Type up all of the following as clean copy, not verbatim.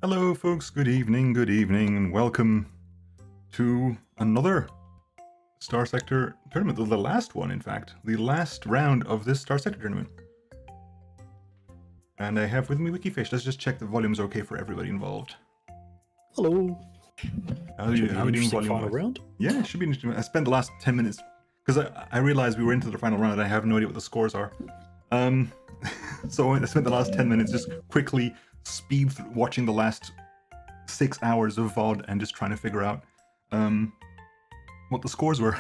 Hello folks, good evening, and welcome to another Starsector tournament, the last one in fact, the last round of this Starsector tournament. And I have with me WikiFish. Let's just check the volume's okay for everybody involved. Hello. How are you doing volume round? Yeah, it should be interesting. I spent the last 10 minutes, because I realized we were into the final round and I have no idea what the scores are. So I spent the last 10 minutes just quickly speed watching the last 6 hours of VOD and just trying to figure out what the scores were.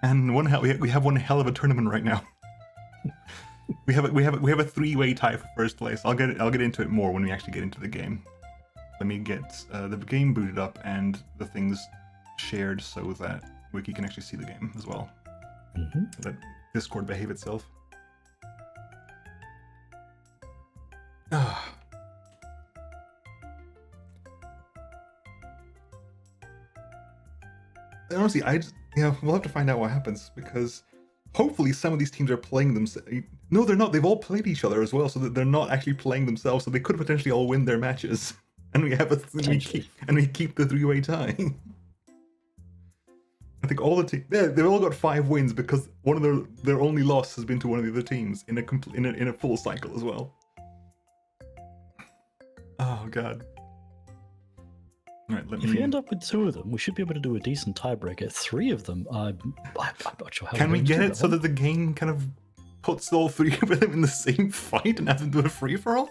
And we have one hell of a tournament right now. we have a three-way tie for first place. I'll get into it more when we actually get into the game. Let me get the game booted up and the things shared so that Wiki can actually see the game as well. Let Discord behave itself. Honestly, we'll have to find out what happens, because hopefully some of these teams are playing themselves. No, they're not. They've all played each other as well, so that they're not actually playing themselves. So they could potentially all win their matches, and we keep the three-way tie. I think all the teams, they've all got 5 wins because one of their only loss has been to one of the other teams in a full cycle as well. Oh god. Right, if we end up with 2 of them, we should be able to do a decent tiebreaker. 3 of them, I'm not sure how. Can we get it so that the game kind of puts all 3 of them in the same fight and have them do a free-for-all?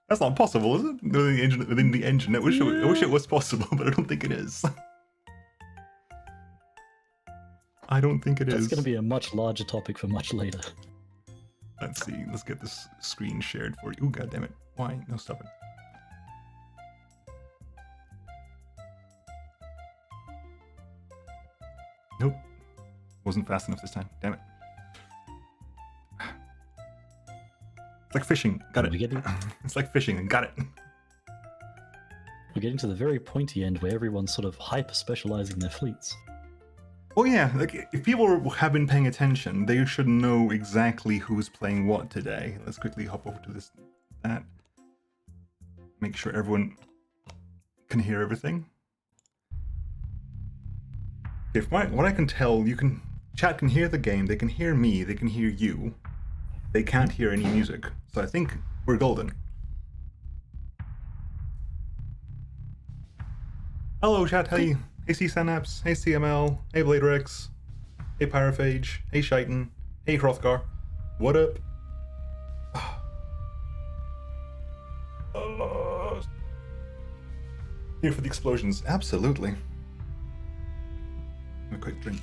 That's not possible, is it? Within the engine. I wish it was possible, but I don't think it is. I don't think it is. That's going to be a much larger topic for much later. Let's see. Let's get this screen shared for you. Ooh, god damn it. Why? No, stop it. Nope. Wasn't fast enough this time. Damn it. It's like fishing. Got it. It's like fishing and got it. We're getting to the very pointy end where everyone's sort of hyper-specializing their fleets. Oh yeah, like if people have been paying attention, they should know exactly who's playing what today. Let's quickly hop over to that. Make sure everyone can hear everything. If what I can tell, chat can hear the game, they can hear me, they can hear you. They can't hear any music. So I think we're golden. Hello chat, hey C-Synapse, hey CML, hey Blade Rex, hey Pyrophage, hey Shiton, hey Hrothgar. What up? Here for the explosions, absolutely. A quick drink.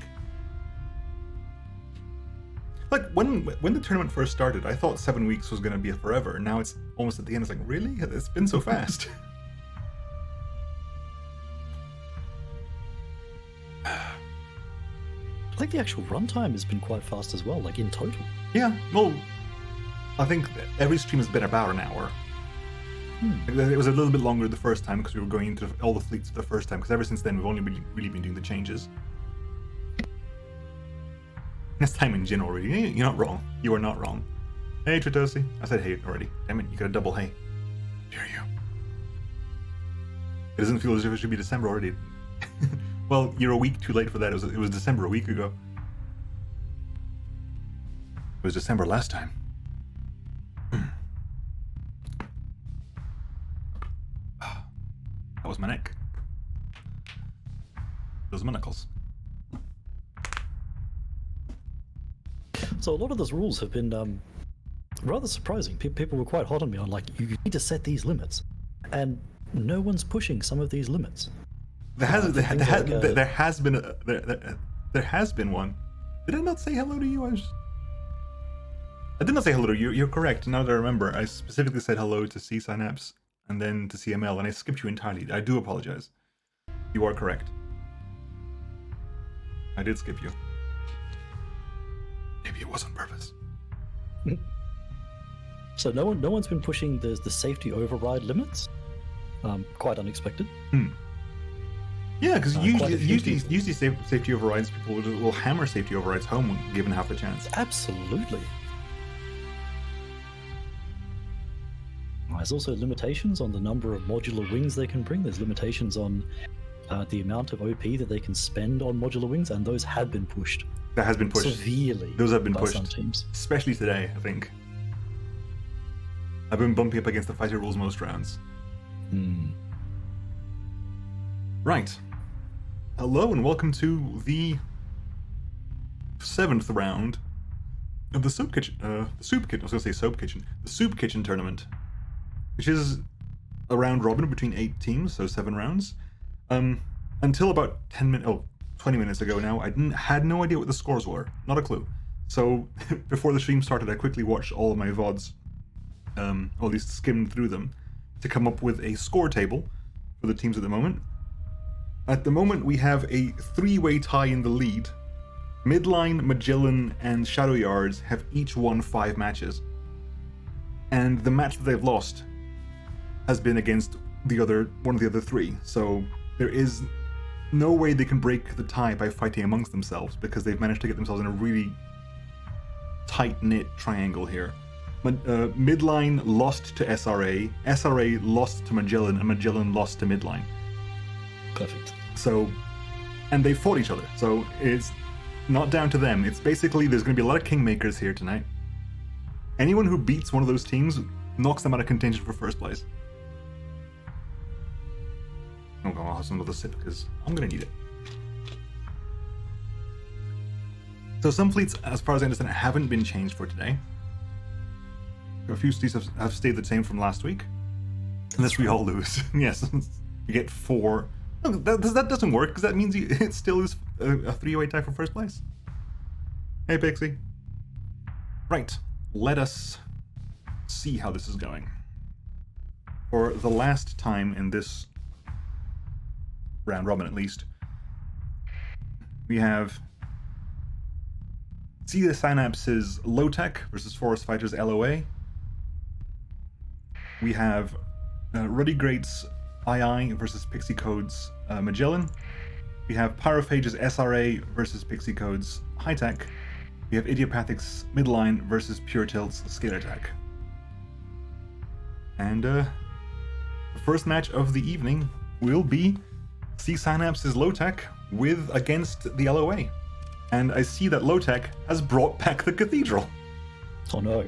Like when the tournament first started, I thought 7 weeks was going to be forever. Now it's almost at the end. It's like, really? It's been so fast. I think the actual runtime has been quite fast as well, like in total. Yeah, well, I think every stream has been about an hour. It was a little bit longer the first time because we were going into all the fleets the first time, because ever since then we've only really been doing the changes. It's time in Jin already. You're not wrong. You are not wrong. Hey Tritosi. I said hey already. Damn it, you got a double hey. Dare you. It doesn't feel as if it should be December already. Well, you're a week too late for that. It was December a week ago. It was December last time. That was my neck. Those monocles. So a lot of those rules have been rather surprising. People were quite hot on me on like, you need to set these limits, and no one's pushing some of these limits. There has been one. Did I not say hello to you? I did not say hello to you. You're correct. Now that I remember, I specifically said hello to C-Synapse and then to CML, and I skipped you entirely. I do apologize. You are correct. I did skip you. Maybe it was on purpose. So no one's been pushing the safety override limits. Quite unexpected. Yeah, because usually safety overrides, people will hammer safety overrides home when given half a chance. Absolutely. There's also limitations on the number of modular wings they can bring. There's limitations on the amount of OP that they can spend on modular wings, and those have been pushed. That has been pushed severely. Those have been by pushed, some teams. especially today. I think I've been bumping up against the fighter rules most rounds. Right. Hello and welcome to the 7th round of the Soup Kitchen. The Soup Kitchen tournament, which is a round robin between 8 teams, so 7 rounds. Until about 20 minutes ago now, I had no idea what the scores were. Not a clue. So before the stream started, I quickly watched all of my VODs, or at least skimmed through them, to come up with a score table for the teams at the moment. At the moment, we have a 3-way tie in the lead. Midline, Magellan, and Shadow Yards have each won 5 matches. And the match that they've lost has been against one of the other 3. So there is no way they can break the tie by fighting amongst themselves, because they've managed to get themselves in a really tight-knit triangle here. Midline lost to SRA, SRA lost to Magellan, and Magellan lost to Midline. Perfect. So, and they fought each other, so it's not down to them. It's basically, there's going to be a lot of kingmakers here tonight. Anyone who beats one of those teams knocks them out of contention for first place. I'll have some of the sip because I'm going to need it. So some fleets, as far as I understand, haven't been changed for today. A few fleets have stayed the same from last week. Unless we all lose. Yes, you get 4. No, that doesn't work, because that means it still is a 3-way tie for first place. Hey, Pixie. Right, let us see how this is going. For the last time in this round robin, at least, we have See the Synapses Low Tech versus Forest Fighters LOA. We have Ruddy Greats II versus Pixie Code's Magellan. We have Pyrophage's SRA versus Pixie Code's High Tech. We have Idiopathic's Midline versus Pure Tilt's Scale Attack. And the first match of the evening will be See Synapses Low Tech against the LOA. And I see that Low Tech has brought back the Cathedral. Oh no.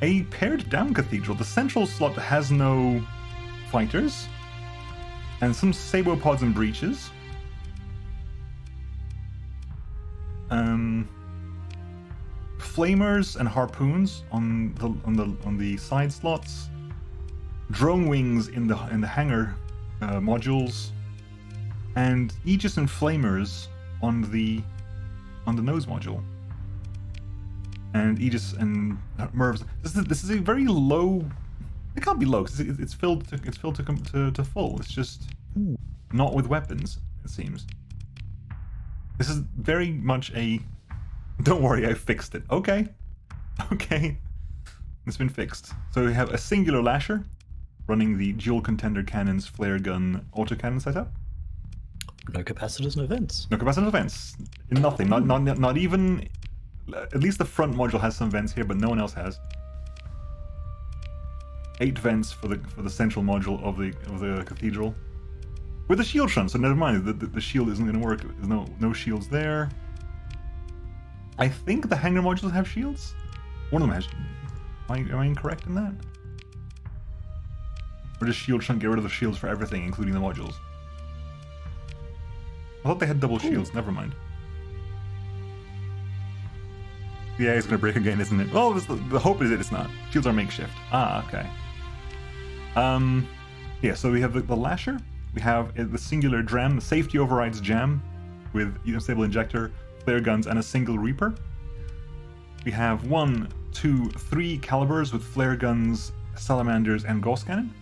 A pared down Cathedral. The central slot has no fighters, and some Sabopods and breaches. Flamers and harpoons on the side slots. Drone wings in the hangar modules, and Aegis and flamers on the nose module. And Aegis and Mervs. This is a very low. It can't be low because it's filled to full. It's just not with weapons, it seems. This is very much a. Don't worry, I fixed it. Okay, it's been fixed. So we have a singular lasher running the dual contender cannons, flare gun, autocannon setup. No capacitors, no vents. No capacitors, no vents. Nothing. Not even. At least the front module has some vents here, but no one else has. 8 vents for the central module of the cathedral, with a shield shunt. So never mind. The shield isn't going to work. There's no shields there. I think the hangar modules have shields. One of them has. Am I incorrect in that? Or does shield shunt get rid of the shields for everything, including the modules? I thought they had double shields. Never mind. Yeah, it's going to break again, isn't it? Well, the hope is that it's not. Shields are makeshift. Ah, okay. Yeah, so we have the lasher. We have the singular dram, the safety overrides jam, with unstable injector, flare guns, and a single reaper. We have 1, 2, 3 calibers with flare guns, salamanders, and gauss cannon.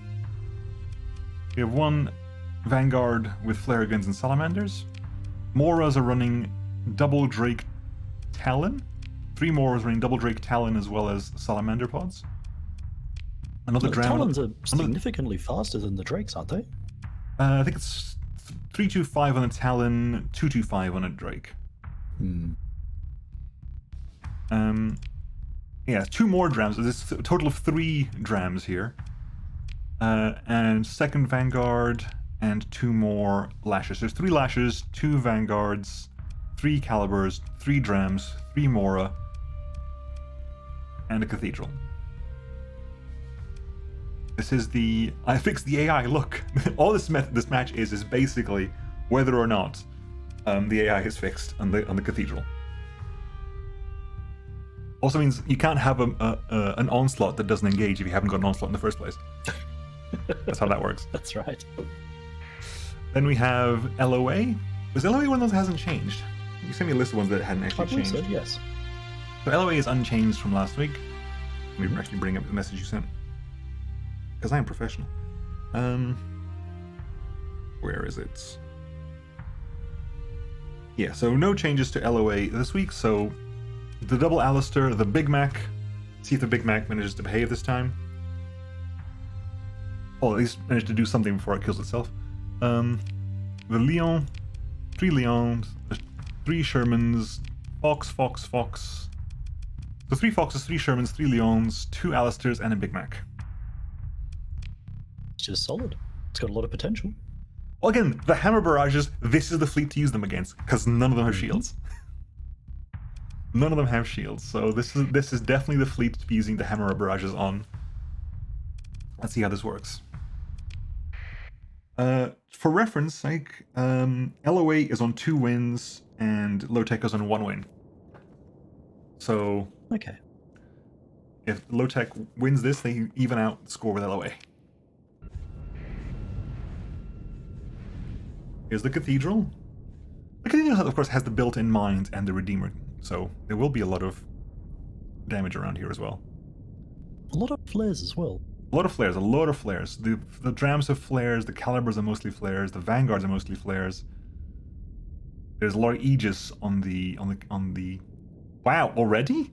We have 1 vanguard with flare guns and salamanders. Moras are running double Drake Talon. 3 Moras running double Drake Talon as well as salamander pods. Another the Talons are significantly faster than the Drakes, aren't they? I think it's 325 on a Talon, 225 on a Drake. Yeah, 2 more drams. There's a total of 3 drams here. And second Vanguard and 2 more lashes. There's 3 lashes, 2 Vanguards, 3 calibers, 3 drams, 3 Mora, and a cathedral. This is the... I fixed the AI, look! All this match is basically whether or not the AI is fixed on the cathedral. Also means you can't have an onslaught that doesn't engage if you haven't got an onslaught in the first place. That's how that works. That's right. Then we have LOA. Was LOA one of those that hasn't changed? You sent me a list of ones that hadn't actually changed. So, yes. So LOA is unchanged from last week. Let me actually bring up the message you sent. Because I am professional. Where is it? Yeah, so no changes to LOA this week. So the double Alistair, the Big Mac. See if the Big Mac manages to behave this time. Or at least managed to do something before it kills itself. The Leon, 3 Leons, 3 Shermans, Fox. So 3 Foxes, 3 Shermans, 3 Leons, 2 Alistairs, and a Big Mac. It's just solid. It's got a lot of potential. Well, again, the hammer barrages, this is the fleet to use them against, because none of them have shields. None of them have shields, so this is definitely the fleet to be using the hammer barrages on. Let's see how this works. For reference sake, LOA is on 2 wins and Low Tech is on 1 win. So okay, if Low Tech wins this, they even out the score with LOA. Here's the Cathedral. The Cathedral, of course, has the built-in mines and the Redeemer, so there will be a lot of damage around here as well. A lot of flares as well. A lot of flares, a lot of flares. The drams have flares, the calibers are mostly flares, the vanguards are mostly flares. There's a lot of Aegis on the Wow, already?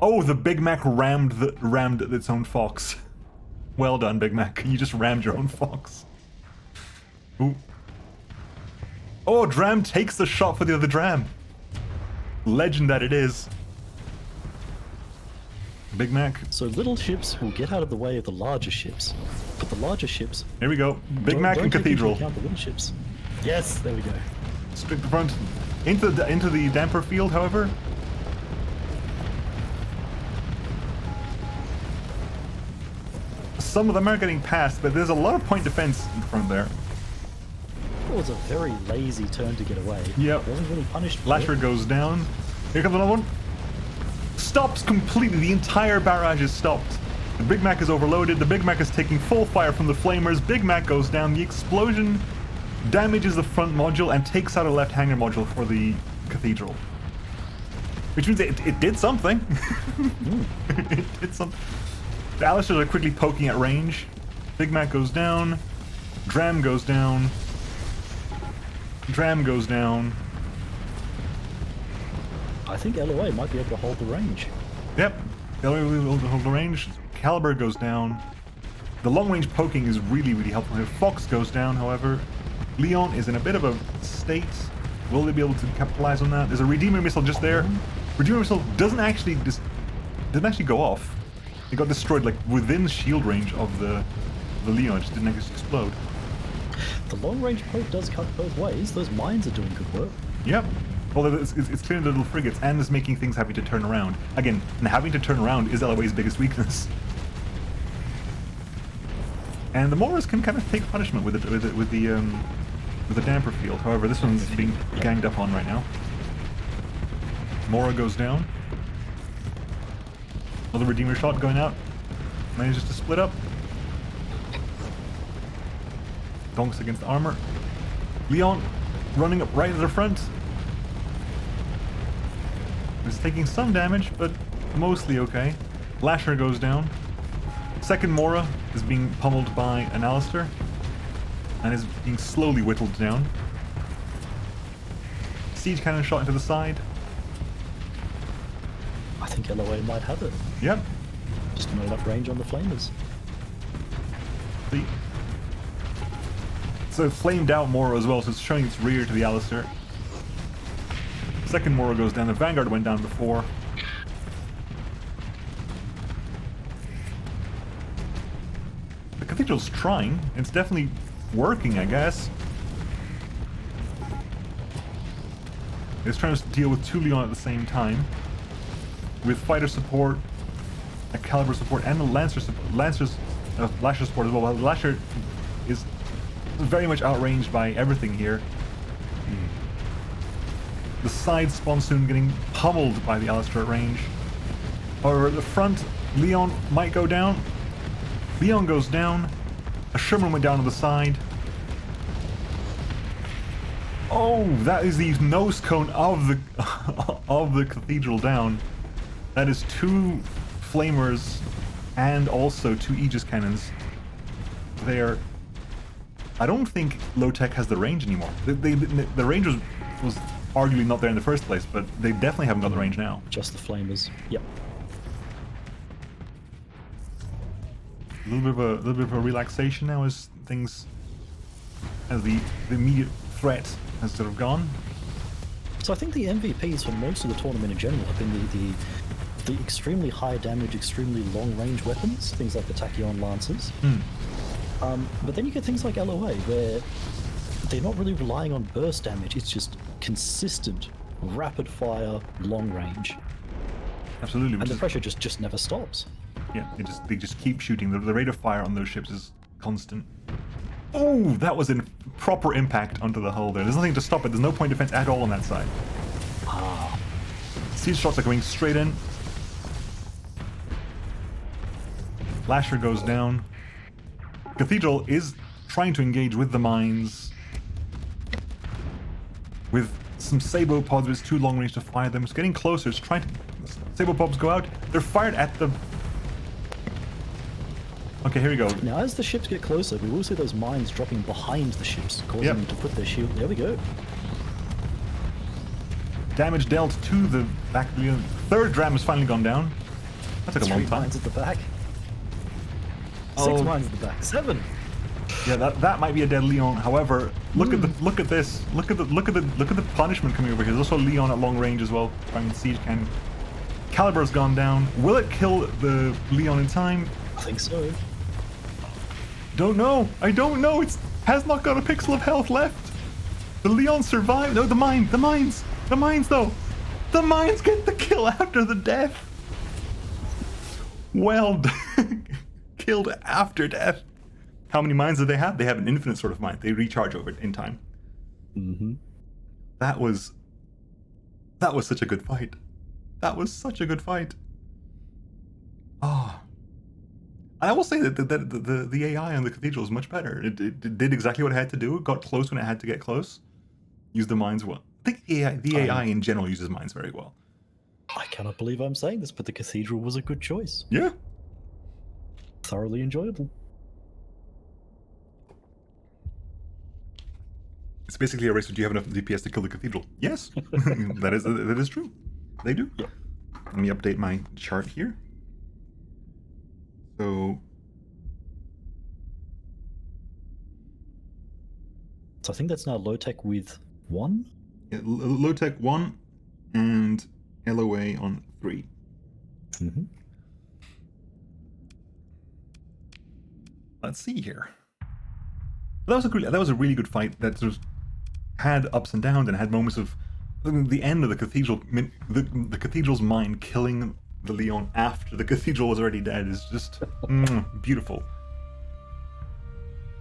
Oh, the Big Mac rammed its own Fox. Well done, Big Mac. You just rammed your own Fox. Ooh. Oh, Dram takes the shot for the other Dram. Legend that it is. Big Mac. So little ships will get out of the way of the larger ships, but the larger ships... Here we go. Big Mac and Cathedral. Count the little ships. Yes, there we go. Straight to front. Into the damper field, however. Some of them are getting past, but there's a lot of point defense in front there. It was a very lazy turn to get away. Yep. Wasn't really punished. Lasher goes down. Here comes another one. Stops completely. The entire barrage is stopped. The Big Mac is overloaded. The Big Mac is taking full fire from the flamers. Big Mac goes down. The explosion damages the front module and takes out a left hanger module for the Cathedral. Which means it did something. It did something. The Alistairs are quickly poking at range. Big Mac goes down. Dram goes down. Dram goes down. I think LOA might be able to hold the range. Yep. LOA will hold the range. Caliber goes down. The long range poking is really, really helpful here. Fox goes down, however. Leon is in a bit of a state. Will they be able to capitalize on that? There's a Redeemer missile just there. Redeemer missile didn't actually go off. It got destroyed like within shield range of the Leon. It just didn't actually explode. The long range poke does cut both ways. Those mines are doing good work. Yep. Well, it's clearing the little frigates and it's making things having to turn around. Again, and having to turn around is LOA's biggest weakness. And the Moras can kind of take punishment with the damper field. However, this one's being ganged up on right now. Mora goes down. Another Redeemer shot going out. Manages to split up. Donks against the armor. Leon running up right at the front. Is taking some damage, but mostly okay. Lasher goes down. Second Mora is being pummeled by an Alistair and is being slowly whittled down. Siege cannon shot into the side. I think LOA might have it. Yep. Just not enough range on the flamers. See. So it flamed out Mora as well, so it's showing its rear to the Alistair. Second Mora goes down. The Vanguard went down before. Cathedral's trying. It's definitely working, I guess. It's trying to deal with 2 Leon at the same time. With fighter support, a caliber support, and a Lancer support. Lasher support as well. Well, Lasher is very much outranged by everything here. The side Sponsoon getting pummeled by the Alistair at range. However, at the front, Leon might go down. Leon goes down. A Sherman went down to the side. Oh, that is the nose cone of the of the Cathedral down. That is 2 flamers and also 2 Aegis cannons. There. I don't think low-tech has the range anymore. The range was arguably not there in the first place, but they definitely haven't got the range now. Just the flamers. Yep. A little bit of a relaxation now as things, as the immediate threat has sort of gone. So I think the MVPs for most of the tournament in general have been the extremely high damage, extremely long range weapons, things like the Tachyon Lancers. But then you get things like LOA, where they're not really relying on burst damage, it's just consistent, rapid fire, long range. Absolutely. And the pressure just never stops. Yeah, they just keep shooting. The rate of fire on those ships is constant. Oh, that was in proper impact onto the hull there. There's nothing to stop it. There's no point defense at all on that side. Siege shots are going straight in. Lasher goes down. Cathedral is trying to engage with the mines. With some Sabo pods, but it's too long range to fire them. It's getting closer. It's trying to... Sabo pods go out. They're fired at the... Okay, here we go. Now, as the ships get closer, we will see those mines dropping behind the ships, causing them to put their shield... There we go. Damage dealt to the back. The third dram has finally gone down. That took a long 3 time. mines at the back. 6 mines at the back. 7. Yeah, that might be a dead Leon. However, look at this. Look at the punishment coming over here. There's also Leon at long range as well. I mean, siege cannon. Caliber's gone down. Will it kill the Leon in time? I think so. Don't know. I don't know. It has not got a pixel of health left. The Leon survived. No, the mines though. The mines get the kill after the death. Well done. Killed after death. How many mines do they have? They have an infinite sort of mine. They recharge over it in time. That was such a good fight. That was such a good fight. Oh. I will say that the AI on the Cathedral is much better. It did exactly what it had to do. It got close when it had to get close. Used the mines well. I think the AI in general uses mines very well. I cannot believe I'm saying this, but the Cathedral was a good choice. Yeah. Thoroughly enjoyable. It's basically a race. Do you have enough DPS to kill the Cathedral? Yes. that is true. They do. Yeah. Let me update my chart here. So I think that's now low tech with 1. Yeah, low tech 1 and LOA on 3. Let's see here. That was a really good fight. That sort of had ups and downs and had moments of the end of the Cathedral. The Cathedral's mine killing the Leon after the Cathedral was already dead is just beautiful.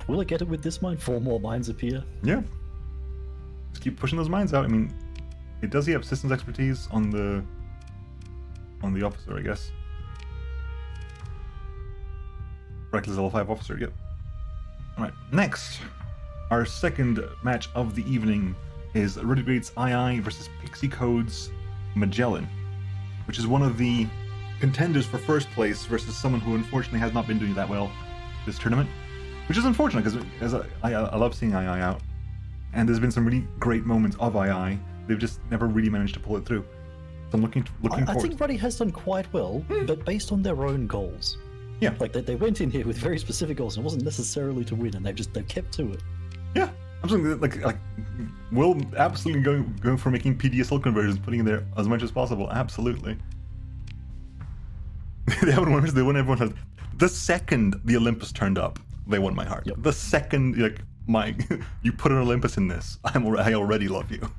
Will it get it with this mine? 4 more mines appear. Yeah. Just keep pushing those mines out. I mean, it does have systems expertise on the officer, I guess. Reckless level 5 officer, yep. Alright, next. Our second match of the evening is Redigrade's II versus Pixie Code's Magellan, which is one of the contenders for first place versus someone who unfortunately has not been doing that well this tournament. Which is unfortunate because I love seeing II out. And there's been some really great moments of II. They've just never really managed to pull it through. So I'm looking forward. I think Ruddy has done quite well, but based on their own goals. Yeah. Like they went in here with very specific goals, and it wasn't necessarily to win, and they've kept to it. Yeah. Absolutely. Like we'll absolutely go for making PDSL conversions, putting in there as much as possible. Absolutely. They haven't won everyone has. The second the Olympus turned up, they won my heart. Yep. The second you put an Olympus in this, I already love you.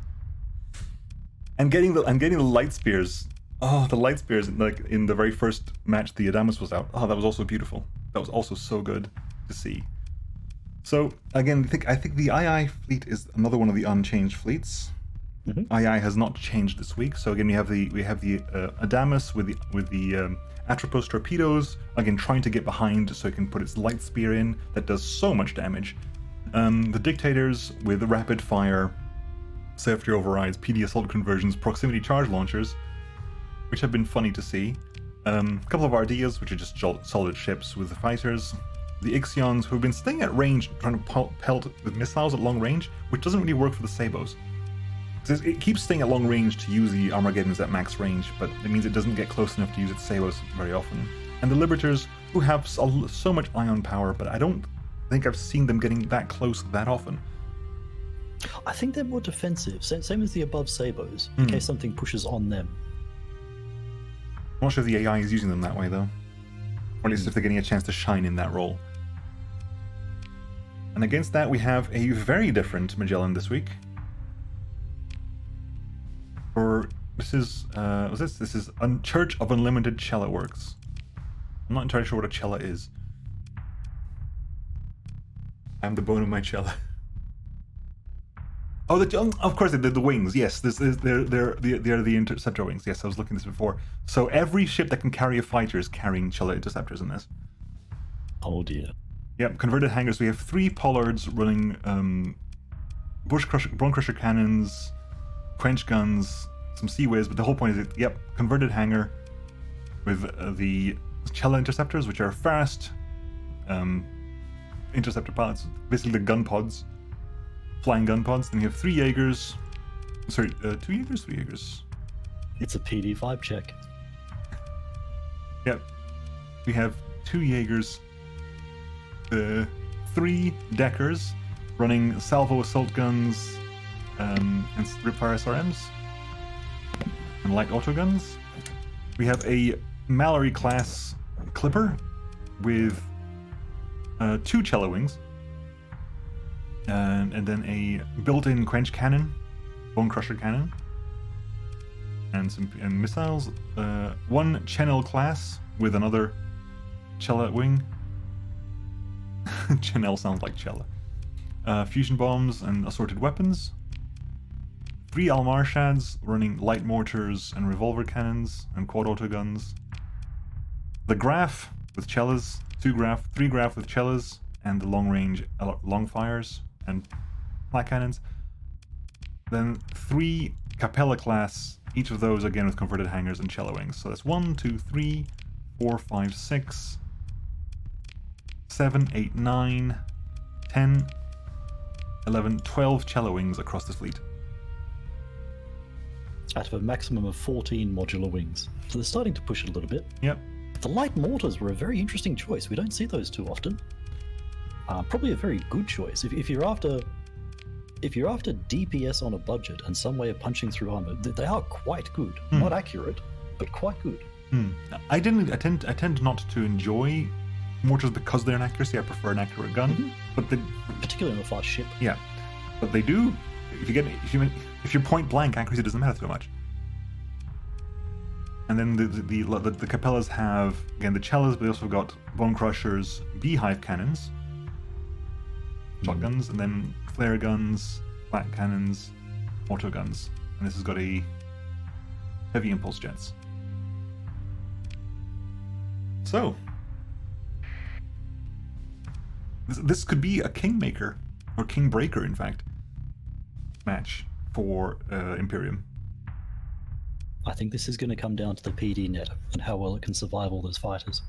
And getting the light spears. Oh, the light spears, like in the very first match the Adamus was out. Oh, that was also beautiful. That was also so good to see. So again, I think the II fleet is another one of the unchanged fleets. Mm-hmm. II has not changed this week. So again, we have the Adamus with the Atropos torpedoes. Again, trying to get behind so it can put its light spear in that does so much damage. The Dictators with rapid fire, safety overrides, PD assault conversions, proximity charge launchers, which have been funny to see. A couple of Ardias, which are just solid ships with the fighters. The Ixions, who have been staying at range, trying to pelt with missiles at long range, which doesn't really work for the Sabos. It keeps staying at long range to use the Armageddons at max range, but it means it doesn't get close enough to use its Sabos very often. And the Liberators, who have so much ion power, but I don't think I've seen them getting that close that often. I think they're more defensive, same as the above Sabos, in case something pushes on them. I'm not sure if the AI is using them that way, though. Or at least if they're getting a chance to shine in that role. And against that, we have a very different Magellan this week. This is Church of Unlimited Cella Works. I'm not entirely sure what a cella is. I'm the bone of my cella. Oh, of course, they're the wings. Yes, they're the interceptor wings. Yes, I was looking at this before. So every ship that can carry a fighter is carrying cella interceptors in this. Oh dear. Yep, converted hangars. We have 3 pollards running bone crusher cannons, quench guns, some Seaways, but the whole point is, converted hangar with the cella interceptors, which are fast interceptor pilots, basically the gun pods, flying gun pods. Then you have 3 Jaegers. Sorry, 2 Jaegers? 3 Jaegers. It's a PD5 check. Yep. We have 2 Jaegers, 3 Deckers running salvo assault guns and Ripfire SRMs and light autoguns. We have a Mallory class Clipper with 2 Cella wings and then a built-in quench cannon, bone crusher cannon, and some missiles. 1 Channel class with another Cella wing. Chanel sounds like Cella. Fusion bombs and assorted weapons. 3 Almarshads running light mortars and revolver cannons and quad autoguns. The Graf with Cellas, 2 Graf, 3 Graf with Cellas, and the long-range long fires and flat cannons. Then 3 Capella class, each of those again with converted hangars and Cella wings. So that's 1, 2, 3, 4, 5, 6, 7, 8, 9, 10, 11, 12 Cella wings across the fleet. Out of a maximum of 14 modular wings. So they're starting to push it a little bit. Yep. The light mortars were a very interesting choice. We don't see those too often. Probably a very good choice. If you're after DPS on a budget and some way of punching through armor, they are quite good. Not accurate, but quite good. I tend not to enjoy mortars because they're an accuracy. I prefer an accurate gun, but particularly on a fast ship. Yeah, but they do. If you're point blank, accuracy doesn't matter so much. And then the Capellas have again the Cellas, but they also got bone crushers, beehive cannons, shotguns, and then flare guns, flat cannons, auto guns, and this has got a heavy impulse jets. So this could be a Kingmaker or Kingbreaker, in fact, match for Imperium. I think this is going to come down to the PD net and how well it can survive all those fighters.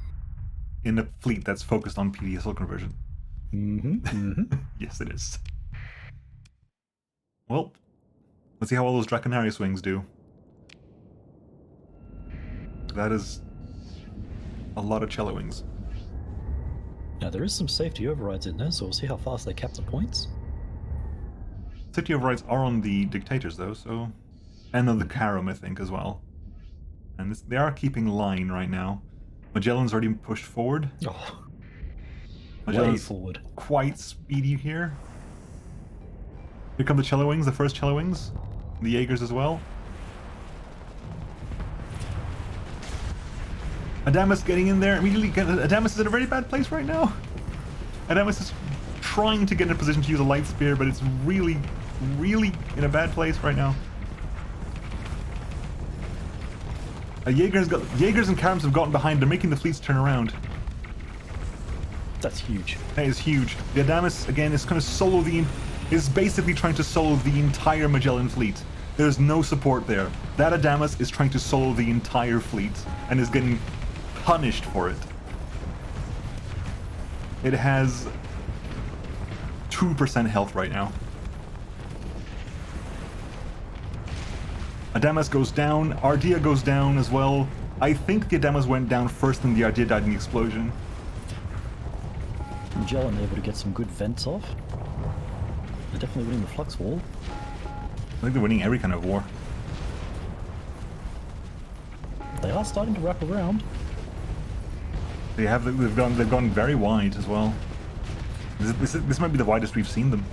In a fleet that's focused on PD assault conversion. Yes, it is. Well, let's see how all those Draconarius wings do. That is a lot of Cella wings. Now, there is some safety overrides in there, so we'll see how fast they cap the points. Safety overrides are on the Dictators, though, so... And on the Karam, I think, as well. And they are keeping line right now. Magellan's already pushed forward. Oh. Way forward. Quite speedy here. Here come the Cello Wings, the first Cello Wings. The Jaegers as well. Adamas getting in there immediately. Adamas is in a very bad place right now. Adamas is trying to get in a position to use a light spear, but it's really, really in a bad place right now. Jaegers and Carams have gotten behind. They're making the fleets turn around. That's huge. That is huge. The Adamas again is going to solo is basically trying to solo the entire Magellan fleet. There's no support there. That Adamas is trying to solo the entire fleet and is getting punished for it. It has 2% health right now. Adamas goes down. Ardea goes down as well. I think the Adamas went down first and the Ardea died in the explosion. Magellan able to get some good vents off. They're definitely winning the flux wall. I think they're winning every kind of war. They are starting to wrap around. They've gone very wide as well. This might be the widest we've seen them.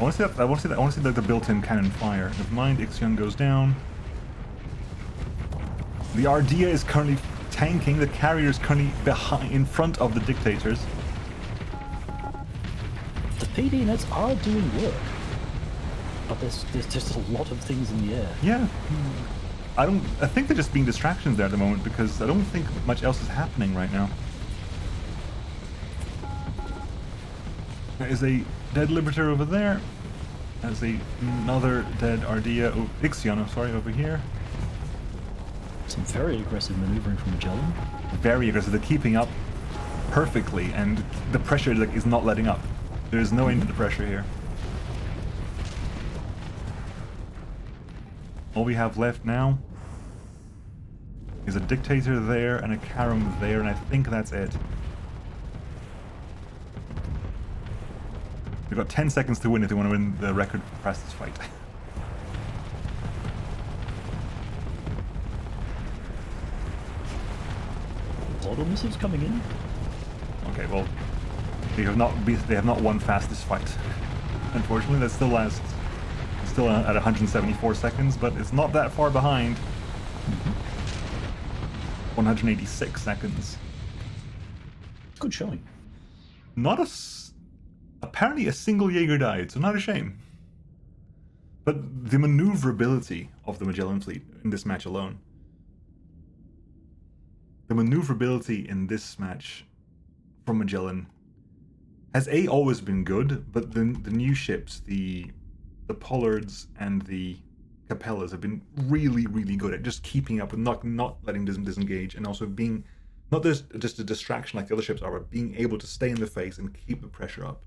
I want to see the built-in cannon fire. Never mind, Ixion goes down. The Ardea is currently tanking. The carrier is currently in front of the dictators. The PD nets are doing work, but there's just a lot of things in the air. Yeah. I think they're just being distractions there at the moment because I don't think much else is happening right now. There is a dead Liberator over there. There's another dead Ardea, Ixion, I'm sorry, over here. Some very aggressive maneuvering from Magellan. Very aggressive. They're keeping up perfectly, and the pressure is not letting up. There's no end to the pressure here. All we have left now is a Dictator there and a Karam there, and I think that's it. They've got 10 seconds to win if they want to win the record for fastest fight. Auto missiles coming in. Okay, well, they have not won fastest fight. Unfortunately, that still lasts. It's still at 174 seconds, but it's not that far behind. 186 seconds. Good showing. Apparently a single Jaeger died, so not a shame. But the maneuverability of the Magellan fleet in this match alone. The maneuverability in this match from Magellan has always been good, but the new ships, the Pollards and the Capellas have been really, really good at just keeping up and not letting them disengage, and also being not just a distraction like the other ships are, but being able to stay in the face and keep the pressure up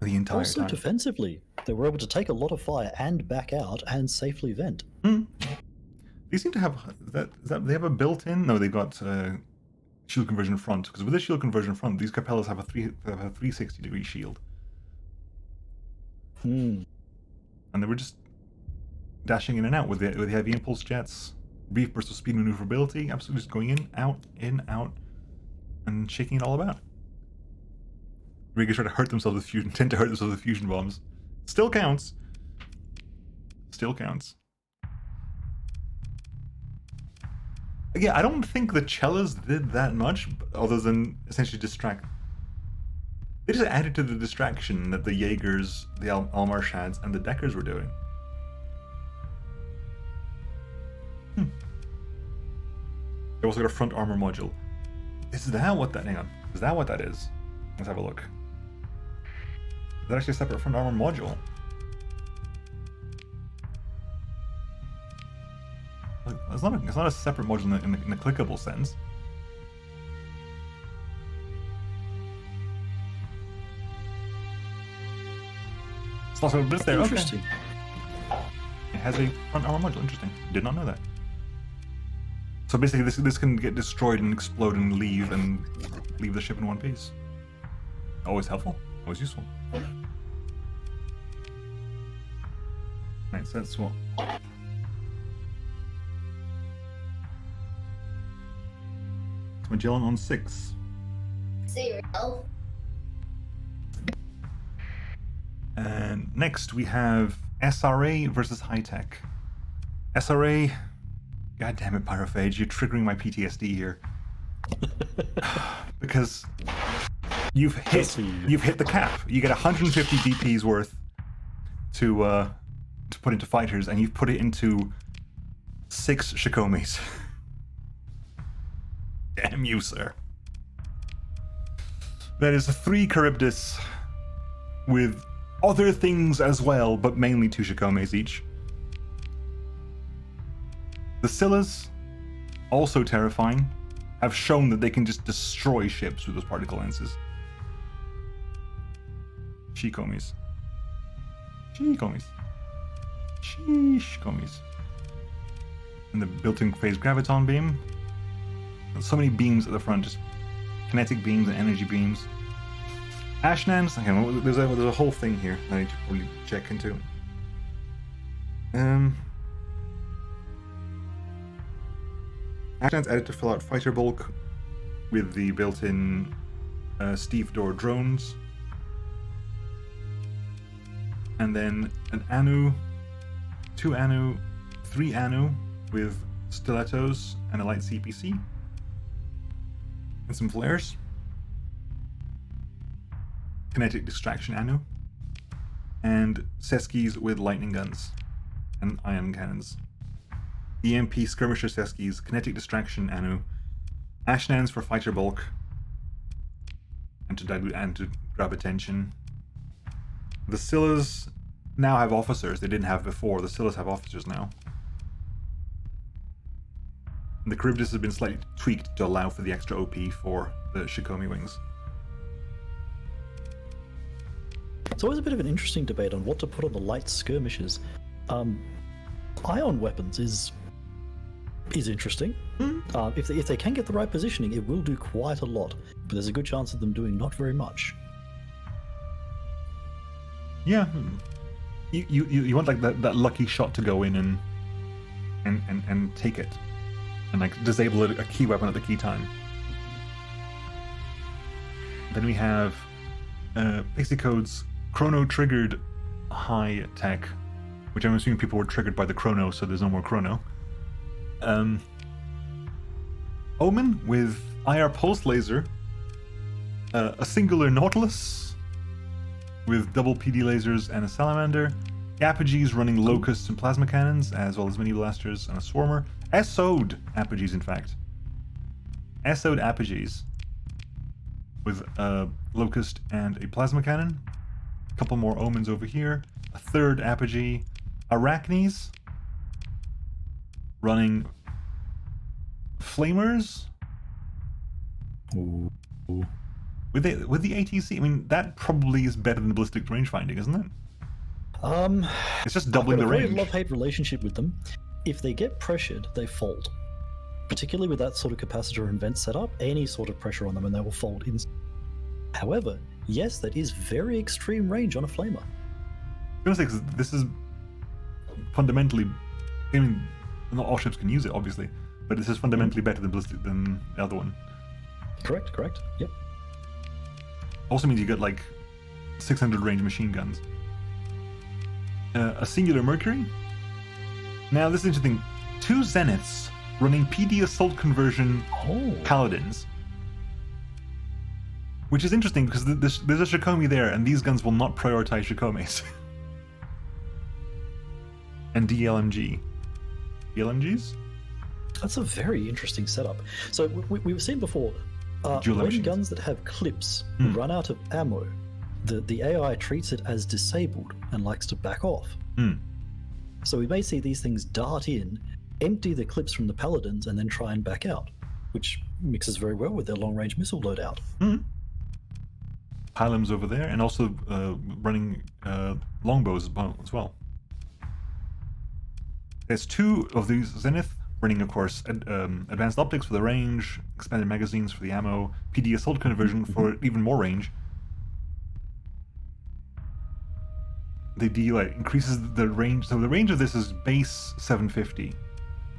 the entire time. Also defensively, they were able to take a lot of fire and back out and safely vent. They seem to have they have a built-in. No, they've got shield conversion front, because with the shield conversion front, these Capellas have a 360-degree shield. And they were just dashing in and out with the heavy impulse jets, brief bursts of speed maneuverability, absolutely just going in, out, and shaking it all about. Riggers try to hurt themselves with fusion, tend to hurt themselves with fusion bombs. Still counts. Still counts. Yeah, I don't think the Cellas did that much, other than essentially distract. They just added to the distraction that the Jaegers, the Almarshads, and the Deckers were doing. They also got a front armor module. Is that what that? Hang on. Is that what that is? Let's have a look. Is that actually a separate front armor module? It's not a separate module in the clickable sense. It's also a bit there. Interesting. Okay. It has a front armor module. Interesting. Did not know that. So basically, this can get destroyed and explode and leave the ship in one piece. Always helpful. Always useful. Right. So that's what. Magellan on 6. Cereal. And next we have SRA versus High Tech. SRA, god damn it, Pyrophage, you're triggering my PTSD here. Because you've hit the cap. You get 150 DPs worth to put into fighters, and you've put it into 6 Shikomis. Damn you, sir. That is 3 Charybdis with other things as well, but mainly 2 Shikomis each. The Scyllas, also terrifying, have shown that they can just destroy ships with those particle lenses. Shikomis. Shikomis. Shikomis. And the built-in phase graviton beam. And so many beams at the front, just kinetic beams and energy beams. Ashnans, okay, well, there's a whole thing here I need to probably check into. Ashnans added to fill out fighter bulk with the built-in stevedore drones. And then an Anu, 2 Anu, 3 Anu with stilettos and a light CPC. And some flares. Kinetic distraction Anu. And Seskis with lightning guns and ion cannons. EMP skirmisher Seskis, kinetic distraction Anu. Ashnans for fighter bulk. And to dilute and to grab attention. The Scyllas now have officers they didn't have before. The Scyllas have officers now. And the Charybdis has been slightly tweaked to allow for the extra OP for the Shikomi wings. It's always a bit of an interesting debate on what to put on the light skirmishers. Ion weapons is interesting. If they can get the right positioning, it will do quite a lot. But there's a good chance of them doing not very much. Yeah, you want like that lucky shot to go in and take it, and like disable a key weapon at the key time. Then we have Pixicode's Chrono triggered High Tech, which I'm assuming people were triggered by the Chrono, so there's no more Chrono. Omen with IR pulse laser, a singular Nautilus with double PD lasers and a salamander. Apogees running locusts and plasma cannons, as well as mini blasters and a swarmer. SO'd Apogees, in fact. SO'd Apogees with a locust and a plasma cannon. A couple more Omens over here. A third Apogee. Arachnes running flamers. Ooh. With the ATC, I mean, that probably is better than the ballistic rangefinding, isn't it? It's just doubling the range. I've got a very love-hate relationship with them. If they get pressured, they fold. Particularly with that sort of capacitor and vent setup, any sort of pressure on them and they will fold instantly. However, yes, that is very extreme range on a flamer. I was gonna say, 'cause this is fundamentally, I mean, not all ships can use it, obviously, but this is fundamentally better than the other one. Correct, yep. Also means you get like 600 range machine guns. A singular Mercury. Now this is interesting. 2 Zeniths running PD assault conversion Paladins. Which is interesting because there's a Shikomi there and these guns will not prioritize Shikomis. And DLMG. DLMGs? That's a very interesting setup. So we've seen before, when guns that have clips run out of ammo, the AI treats it as disabled and likes to back off. So we may see these things dart in, empty the clips from the Paladins, and then try and back out, which mixes very well with their long-range missile loadout. Pylums over there, and also running longbows as well. There's 2 of these Zenith, running, of course, advanced optics for the range, expanded magazines for the ammo, PD assault conversion for even more range. The D increases the range, so the range of this is base 750,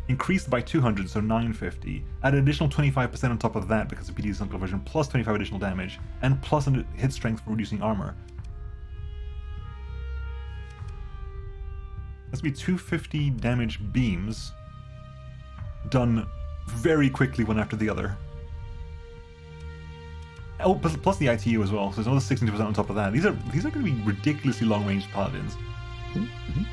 increased by 200, so 950. Add an additional 25% on top of that because of PD Cell Conversion, plus 25 additional damage, and plus a hit strength for reducing armor. That's be 250 damage beams done very quickly one after the other. Oh, plus the ITU as well, so there's another 60% on top of that. These are going to be ridiculously long-range paladins. Mm-hmm.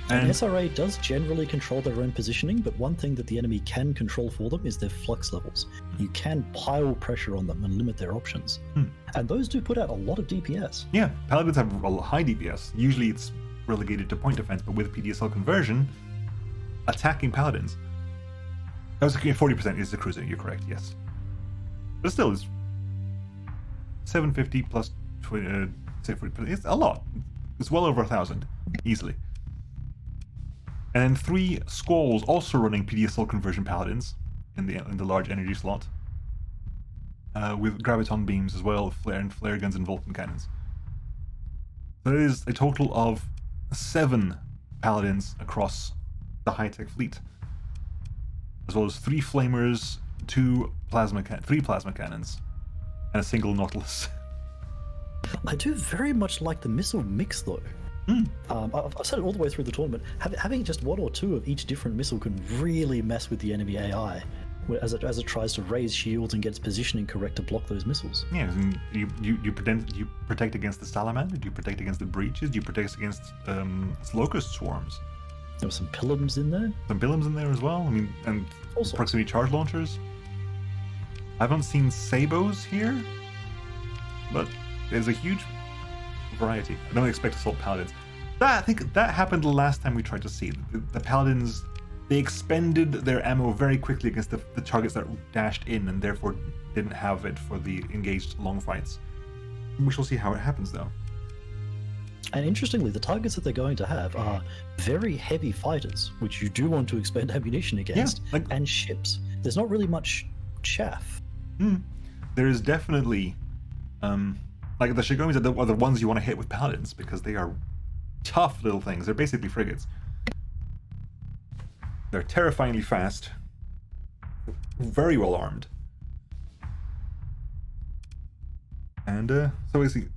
And SRA does generally control their own positioning, but one thing that the enemy can control for them is their flux levels. You can pile pressure on them and limit their options. And those do put out a lot of DPS. Yeah, paladins have a high DPS. Usually it's relegated to point defense, but with PDSL conversion, attacking paladins. That was 40% is the cruiser, you're correct, yes. But still, it's 750 plus 20, say 40%. It's a lot. It's well over 1,000, easily. And then 3 squalls also running PDSL conversion paladins in the large energy slot, with graviton beams as well, flare guns and Vulcan cannons. So there is a total of 7 paladins across the high-tech fleet, as well as 3 flamers, 3 plasma cannons, and a single Nautilus. I do very much like the missile mix, though. I've said it all the way through the tournament. Having just 1 or 2 of each different missile can really mess with the enemy AI as it tries to raise shields and get its positioning correct to block those missiles. Yeah, and you protect against the salamander, do you protect against the breaches, do you protect against locust swarms? There were some Pilums in there. Some Pilums in there as well. I mean, and proximity charge launchers. I haven't seen Sabos here, but there's a huge variety. I don't expect assault paladins. I think that happened the last time we tried to see the paladins. They expended their ammo very quickly against the targets that dashed in, and therefore didn't have it for the engaged long fights. We shall see how it happens, though. And interestingly, the targets that they're going to have are very heavy fighters, which you do want to expend ammunition against, and ships. There's not really much chaff. There is definitely, like the Shigomis are the ones you want to hit with paladins because they are tough little things. They're basically frigates. They're terrifyingly fast, very well armed, and so basically,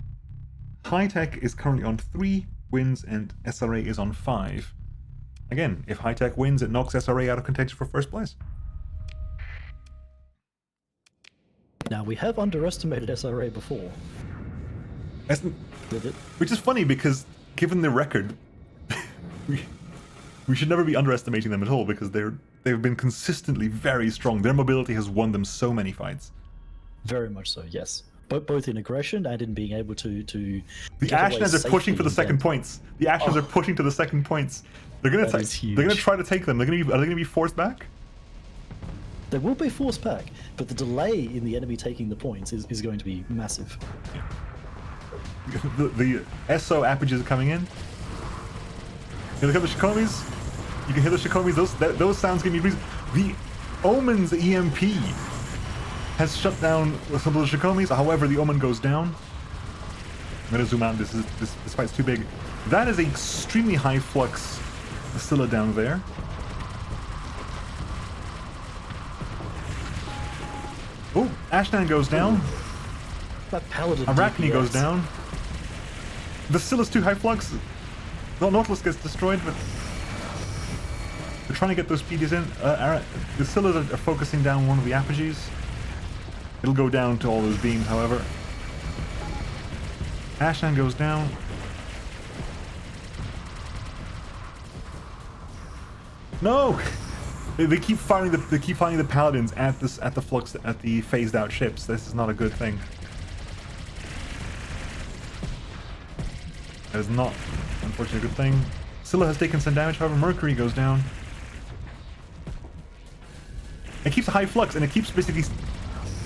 high tech is currently on 3 wins and SRA is on 5. Again, if high tech wins, it knocks SRA out of contention for first place. Now, we have underestimated SRA before. Which is funny because, given the record, we should never be underestimating them at all because they've been consistently very strong. Their mobility has won them so many fights. Very much so, yes. Both in aggression and in being able to the Ashnans are pushing for the second points. The Ashnans are pushing to the second points. They're gonna try to take them. Are they gonna be forced back? They will be forced back, but the delay in the enemy taking the points is going to be massive. The SO appages are coming in. You look at the Shikomis. You can hear the Shikomis. Those sounds give me reason. The Omen's EMP has shut down some of the Shikomis. However, the Omen goes down. I'm gonna zoom out. This fight's too big. That is an extremely high flux Scylla down there. Oh, Ashnan goes down. That Paladin Arachne goes down. The Scylla's too high flux. The Nautilus gets destroyed, but they're trying to get those PDs in. The Scyllas are focusing down one of the apogees. It'll go down to all those beams, however. Ashnan goes down. No! They keep firing the paladins at the phased out ships. This is not a good thing. That is not, unfortunately, a good thing. Scylla has taken some damage, however, Mercury goes down. It keeps a high flux, and it keeps basically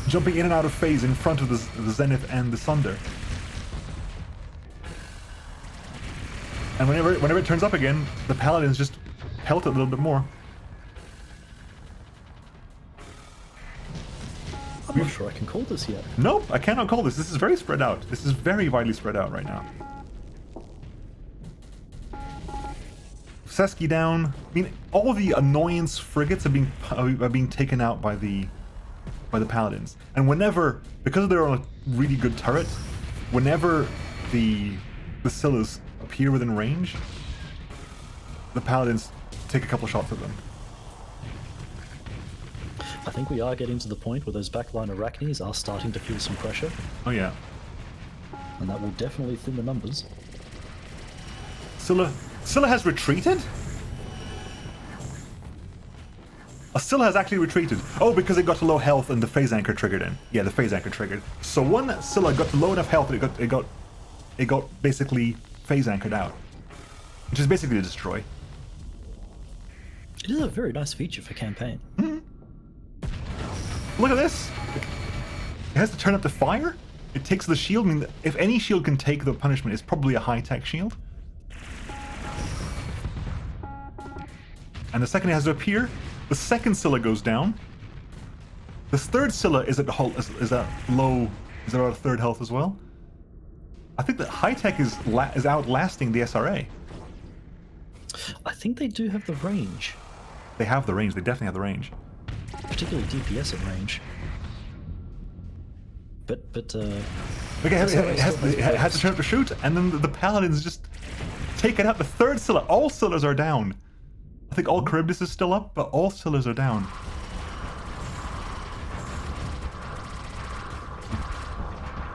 jumping in and out of phase in front of the Zenith and the Sunder. And whenever it turns up again, the Paladins just pelt it a little bit more. I'm not sure I can call this yet. Nope, I cannot call this. This is very spread out. This is very widely spread out right now. Seski down. I mean, all the annoyance frigates are being taken out by the paladins. And whenever, because they're on a really good turret, whenever the Scylla's appear within range, the paladins take a couple shots at them. I think we are getting to the point where those backline Arachnes are starting to feel some pressure. Oh yeah. And that will definitely thin the numbers. Scylla has retreated? Scylla has actually retreated. Oh, because it got to low health and the phase anchor triggered in. Yeah, the phase anchor triggered. So when Scylla got to low enough health, it got basically phase anchored out, which is basically a destroy. It is a very nice feature for campaign. Mm-hmm. Look at this. It has to turn up the fire. It takes the shield. I mean, if any shield can take the punishment, it's probably a high-tech shield. And the second it has to appear, the second Scylla goes down. The third Scylla is at low, is about a third health as well. I think that high-tech is outlasting the SRA. I think they do have the range. They have the range. They definitely have the range. Particularly DPS at range. But okay, it has to turn up to shoot, and then the paladins just take it out. The third Scylla, all Scyllas are down. I think all Charybdis is still up, but all Scyllas are down.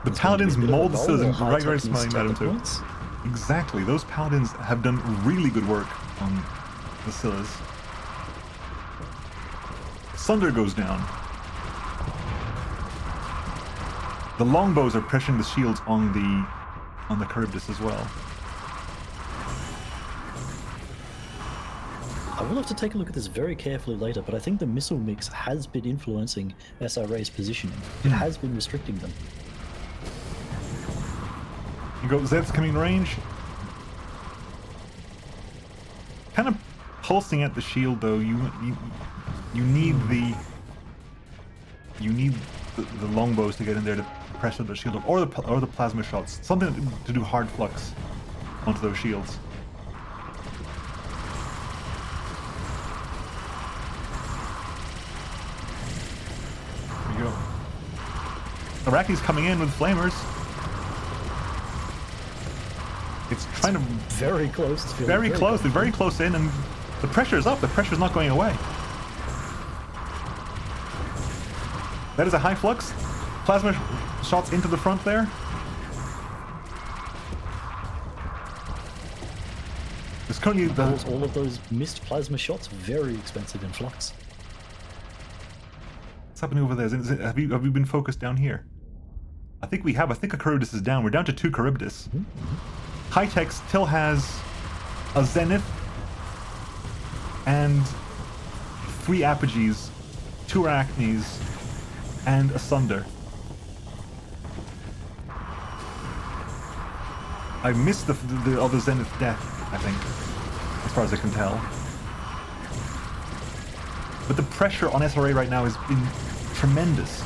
The paladins mauled the Scyllas and right smiling at them too. Exactly, those paladins have done really good work on the Scyllas. Sunder goes down. The longbows are pressuring the shields on the Charybdis as well. I will have to take a look at this very carefully later, but I think the missile mix has been influencing SRA's positioning. It has been restricting them. You got Zeds coming in range. Kind of pulsing at the shield though. You need the longbows to get in there to pressure the shield up, or the plasma shots. Something to do hard flux onto those shields. There you go. Araki's coming in with flamers. It's trying to very close. It's very close. They're very close in, and the pressure is up. The pressure is not going away. That is a high flux. Plasma shots into the front there. There's currently all of those missed plasma shots very expensive in flux. What's happening over there? Have you been focused down here? I think we have. I think a Charybdis is down. We're down to 2 Charybdis. Mm-hmm. High-Tech still has a Zenith and 3 Apogees, 2 Arachnes, and a Sunder. I missed the other Zenith death, I think, as far as I can tell. But the pressure on SRA right now has been tremendous.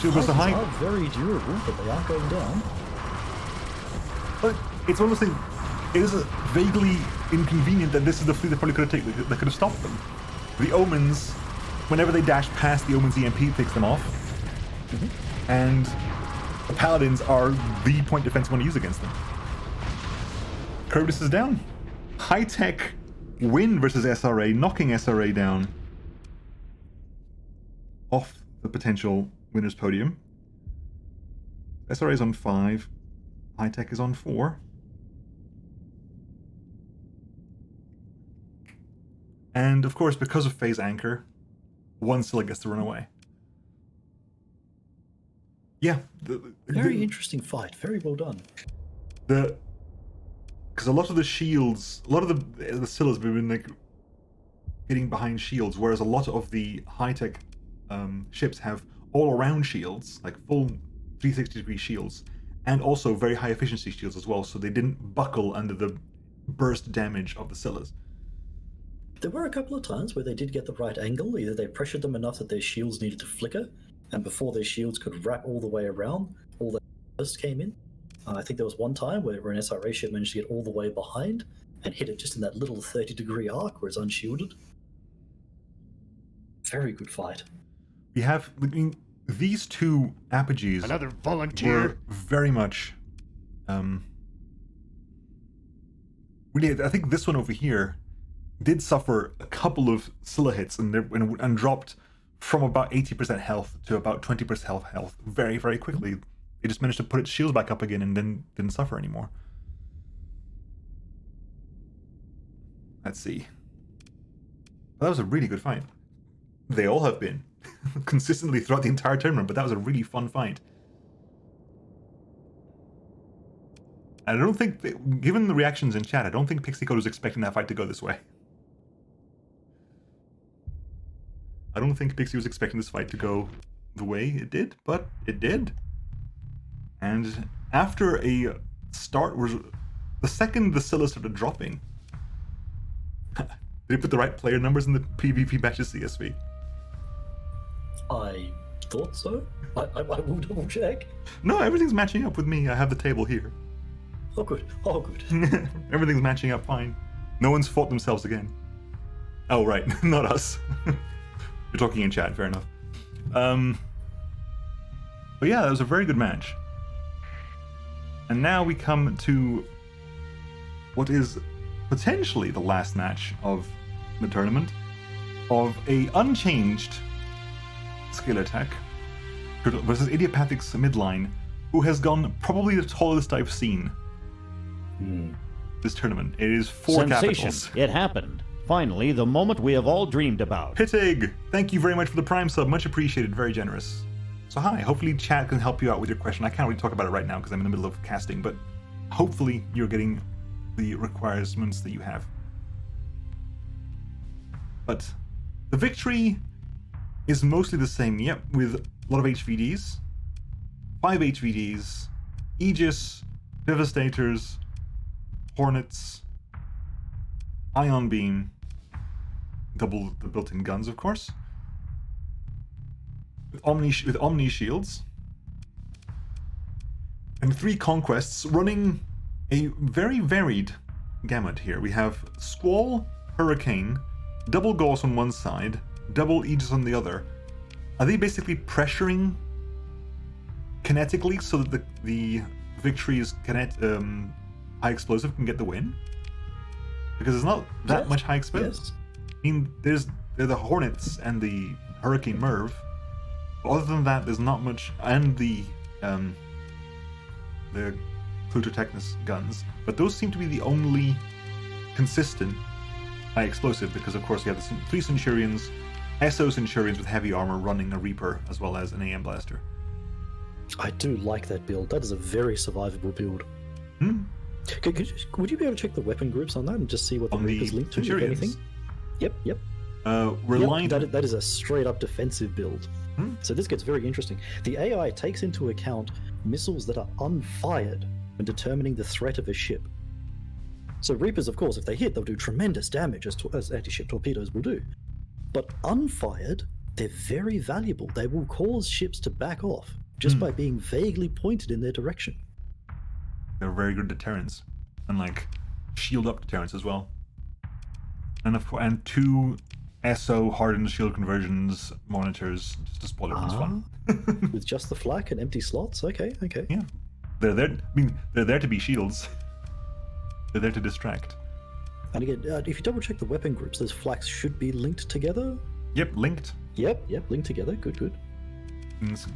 Those fighters are very durable, but they are going down. But it's one of those things. It is vaguely inconvenient that this is the fleet that probably could have stopped them. The Omens, whenever they dash past the Omens EMP, takes them off. Mm-hmm. And the Paladins are the point defense you want to use against them. Charybdis is down. High-Tech win versus SRA, knocking SRA down off the potential winner's podium. SRA is on 5. High-Tech is on 4. And of course, because of phase anchor, one Scylla gets to run away. Yeah. Very interesting fight. Very well done. Because a lot of the shields, a lot of the Scyllas have been like getting behind shields, whereas a lot of the high-tech ships have all-around shields, like full 360-degree shields, and also very high efficiency shields as well, so they didn't buckle under the burst damage of the Scyllas. There were a couple of times where they did get the right angle. Either they pressured them enough that their shields needed to flicker, and before their shields could wrap all the way around, all their burst came in. I think there was one time where an SRA ship managed to get all the way behind and hit it just in that little 30-degree arc where it's unshielded. Very good fight. We have these two apogees. Another volunteer. Were very much. Really, I think this one over here did suffer a couple of Scylla hits and dropped from about 80% health to about 20% health very, very quickly. It just managed to put its shield back up again and then didn't suffer anymore. Let's see. Well, that was a really good fight. They all have been consistently throughout the entire tournament, but that was a really fun fight. And I don't think, given the reactions in chat, I don't think Pixie Code was expecting that fight to go this way. I don't think Pixie was expecting this fight to go the way it did, but it did. And after a start, the second the Scylla started dropping, did they put the right player numbers in the PvP matches CSV? I thought so. I will double check. No, everything's matching up with me. I have the table here. Oh, good. Oh, good. Everything's matching up fine. No one's fought themselves again. Oh, right. Not us. You're talking in chat, fair enough. But yeah, that was a very good match. And now we come to what is potentially the last match of the tournament of a unchanged skill attack versus Idiopathics Midline, who has gone probably the tallest I've seen this tournament. It is 4 Sensation. capitals. It happened. Finally, the moment we have all dreamed about. Pittig, thank you very much for the Prime sub. Much appreciated. Very generous. So hi, hopefully chat can help you out with your question. I can't really talk about it right now because I'm in the middle of casting, but hopefully you're getting the requirements that you have. But the victory is mostly the same, yep, with a lot of HVDs. 5 HVDs, Aegis, Devastators, Hornets, Ion Beam, double the built-in guns, of course, with Omni Shields, and 3 Conquests running a very varied gamut here. We have Squall, Hurricane, double Gauss on one side, double Aegis on the other. Are they basically pressuring kinetically so that the victory's high explosive can get the win? Because there's not that much high explosive. Yes. I mean, there's the Hornets and the Hurricane Merv. But other than that, there's not much, and the Plutotechnus guns. But those seem to be the only consistent high explosive, because of course we have the 3 Centurions, SO Centurions with heavy armor running a Reaper as well as an AM Blaster. I do like that build. That is a very survivable build. Would you be able to check the weapon groups on that and just see what the Reaper's linked to, if anything? Yep. That is a straight-up defensive build. So this gets very interesting. The AI takes into account missiles that are unfired when determining the threat of a ship. So Reapers, of course, if they hit, they'll do tremendous damage, as anti-ship torpedoes will do. But unfired, they're very valuable. They will cause ships to back off just by being vaguely pointed in their direction. They're very good deterrents, and like shield up deterrents as well. And of course, and 2 SO hardened shield conversions monitors just to spoil everyone's fun. With just the flak and empty slots? Okay. Yeah. They're there. I mean, they're there to be shields. They're there to distract. And again, if you double check the weapon groups, those flaks should be linked together. Yep, linked. Yep, linked together. Good. And let's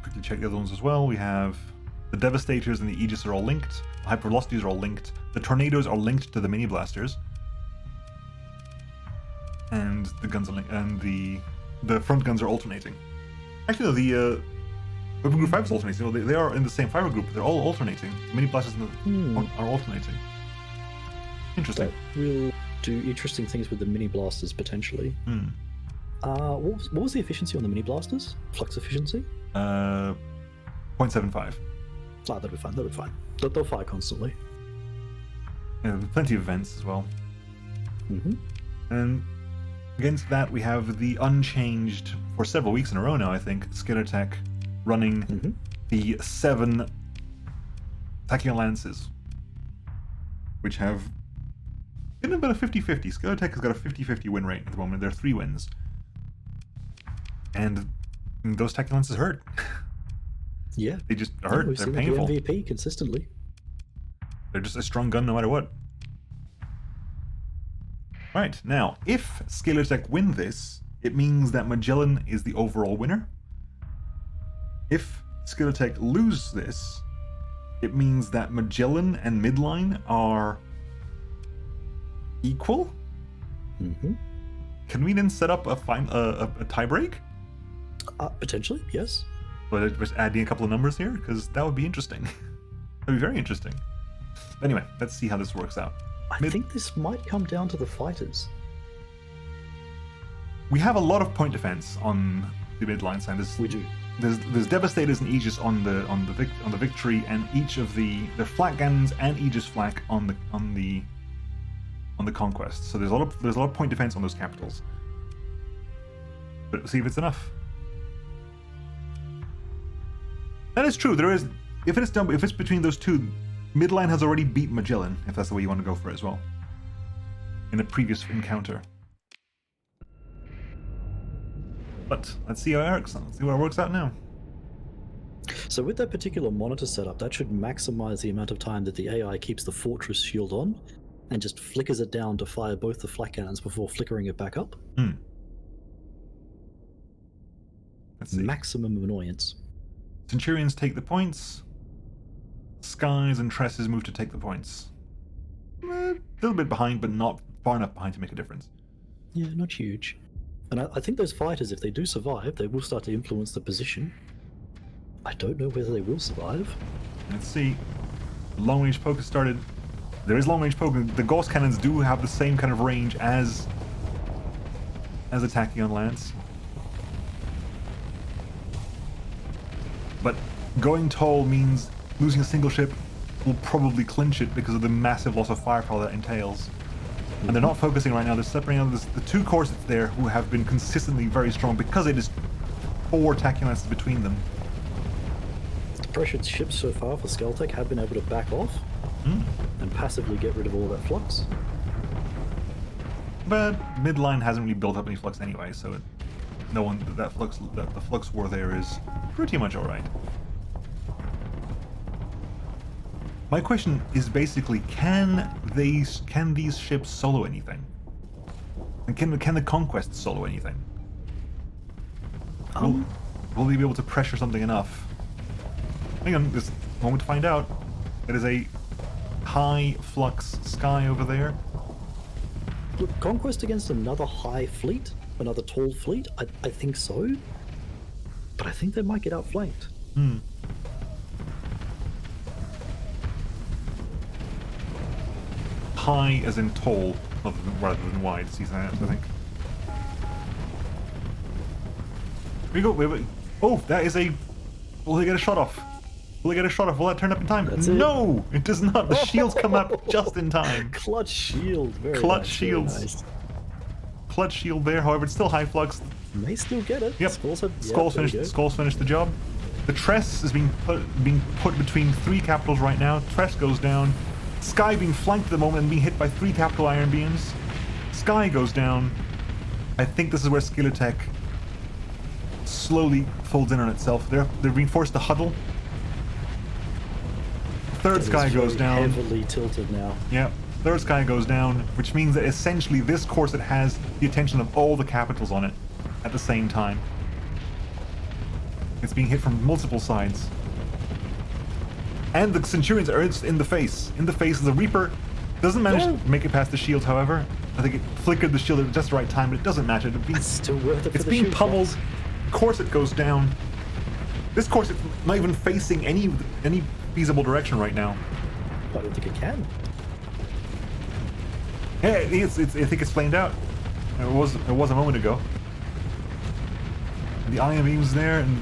quickly check the other ones as well. We have the Devastators and the Aegis are all linked. The Hypervelocities are all linked. The Tornadoes are linked to the Mini Blasters. And the guns are linked, and the front guns are alternating. Actually, no, the Weapon Group 5 is alternating. No, they are in the same fiber group. They're all alternating. The Mini Blasters are alternating. Interesting. That will do interesting things with the Mini Blasters, potentially. What was the efficiency on the Mini Blasters? Flux efficiency? 0.75. That'll be fine. They'll fire constantly. Yeah, plenty of vents as well. And against that, we have the unchanged, for several weeks in a row now, I think, Skitter Tech running the 7 Tachyon Lances, which have been about a 50-50. Skeletek has got a 50-50 win rate at the moment. There are 3 wins. And those Tachyon Lances hurt. Yeah. They just hurt. We've They're seen painful. the MVP consistently. They're just a strong gun no matter what. Right, now, if Skeletek win this, it means that Magellan is the overall winner. If Skeletek lose this, it means that Magellan and Midline are equal. Mm-hmm. Can we then set up a tie break? Potentially, yes. But just adding a couple of numbers here, because that would be interesting. That'd be very interesting. But anyway, let's see how this works out. I think this might come down to the fighters. We have a lot of point defense on the Midline side. We do. There's Devastators and Aegis on the Victory, and each of the Flak Cannons and Aegis Flak on the Conquest. So there's a lot of point defense on those capitals. But see if it's enough. That is true. There is, if it's between those two, Midline has already beat Magellan, if that's the way you want to go for it as well, in a previous encounter. But let's see how it works. Let's see what it works out now. So with that particular monitor setup, that should maximize the amount of time that the AI keeps the fortress shield on, and just flickers it down to fire both the flak cannons before flickering it back up. Let's see. Maximum annoyance. Centurions take the points. Skies and Tresses move to take the points. A little bit behind, but not far enough behind to make a difference. Yeah, not huge. And I think those fighters, if they do survive, they will start to influence the position. I don't know whether they will survive. Let's see. Long-range poke has started. There is long-range poke. The Gauss cannons do have the same kind of range as the Tachyon Lance. But going tall means losing a single ship will probably clinch it because of the massive loss of firepower that entails. And they're not focusing right now. They're separating out the 2 corsets there who have been consistently very strong because it is 4 Tachyon Lances between them. The pressured ships so far for Skeletek have been able to back off and passively get rid of all that flux. But Midline hasn't really built up any flux anyway, so the flux war there is pretty much all right. My question is basically, can these ships solo anything? And can the Conquest solo anything? Will they be able to pressure something enough? Hang on, this moment to find out. It is a high flux sky over there. Look, Conquest against another high fleet, another tall fleet, I think so. But I think they might get outflanked. High as in tall, rather than wide, see that, I think. Here we go, wait. Oh, that is a... Will they get a shot off? Will they get a shot off? Will that turn up in time? That's it. No! It does not. The shields come up just in time. Clutch shield, very Clutch nice, shields. very nice. Clutch shield there, however, it's still high flux. May still get it. Yep. Skulls finished the job. The Tress is being put between 3 capitals right now. Tress goes down. Sky being flanked at the moment and being hit by 3 capital iron beams. Sky goes down. I think this is where Skeletek slowly folds in on itself. They're being forced to huddle. Third Sky goes down. Heavily tilted now. Yeah. Third Sky goes down, which means that essentially this corset has the attention of all the capitals on it at the same time. It's being hit from multiple sides. And the Centurions are in the face. In the face of the Reaper. Doesn't manage to make it past the shield, however. I think it flickered the shield at just the right time, but it doesn't matter. It's still worth it for it's the being shield pummeled. shots. Corset goes down. This corset's not even facing any feasible direction right now. I don't think it can. Yeah, I think it's flamed out. It was a moment ago. The ion beam's there, and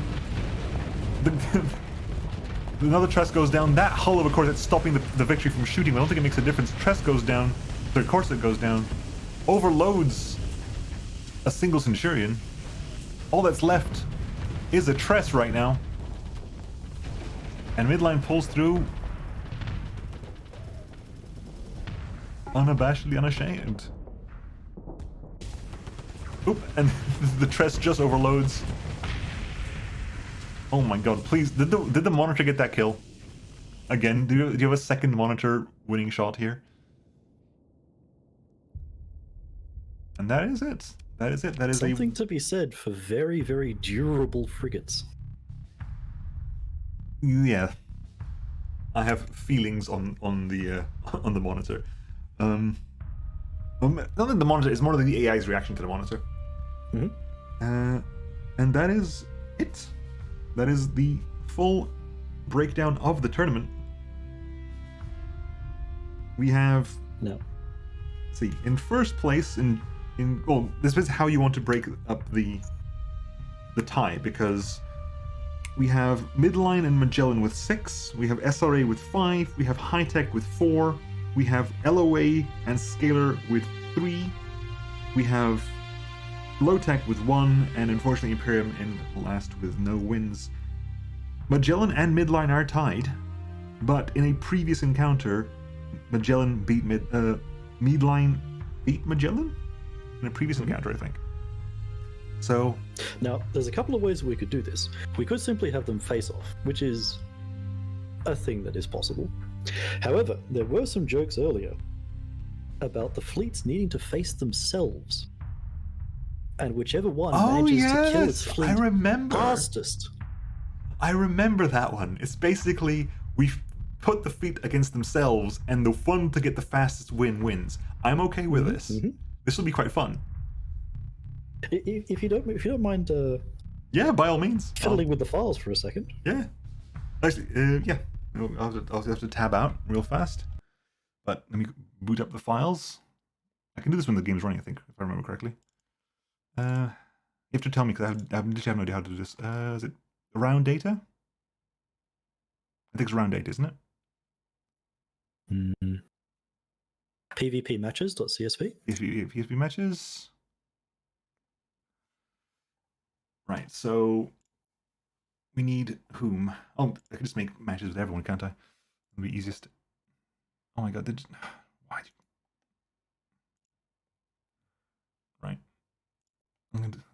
another Tress goes down. That hull of a corset stopping the Victory from shooting. I don't think it makes a difference. Tress goes down. The corset goes down. Overloads a single Centurion. All that's left is a Tress right now. And Midline pulls through. Unabashedly unashamed. Oop, and the Tress just overloads. Oh my god, please, did the monitor get that kill? Again, do you have a second monitor winning shot here? And that is it. That is it. That is something to be said for very, very durable frigates. Yeah. I have feelings on the monitor. Not that the monitor, it's more than the AI's reaction to the monitor. Mm-hmm. And that is it. That is the full breakdown of the tournament. We have no. Let's see, in first place well, this is how you want to break up the tie, because we have Midline and Magellan with 6, we have SRA with 5, we have High Tech with 4, we have LOA and Scalar with 3, we have Low Tech with 1, and unfortunately Imperium in last with no wins. Magellan and Midline are tied, but in a previous encounter, Magellan beat Midline beat Magellan in a previous encounter, I think. So now there's a couple of ways we could do this. We could simply have them face off, which is a thing that is possible. However, there were some jokes earlier about the fleets needing to face themselves, and whichever one manages to kill its fleet fastest. I remember that one. It's basically we put the fleet against themselves, and the one to get the fastest wins. I'm okay with this. Mm-hmm. This will be quite fun. If you don't mind, yeah, by all means. Fiddling with the files for a second. Yeah, actually, yeah. I'll have to tab out real fast. But let me boot up the files. I can do this when the game's running, I think, if I remember correctly. You have to tell me, because I literally have no idea how to do this. Is it round data? I think it's round data, isn't it? PvP matches.csv. PvP matches. Right, so we need whom? Oh, I can just make matches with everyone, can't I? It'll be easiest. Oh my god, why? Right.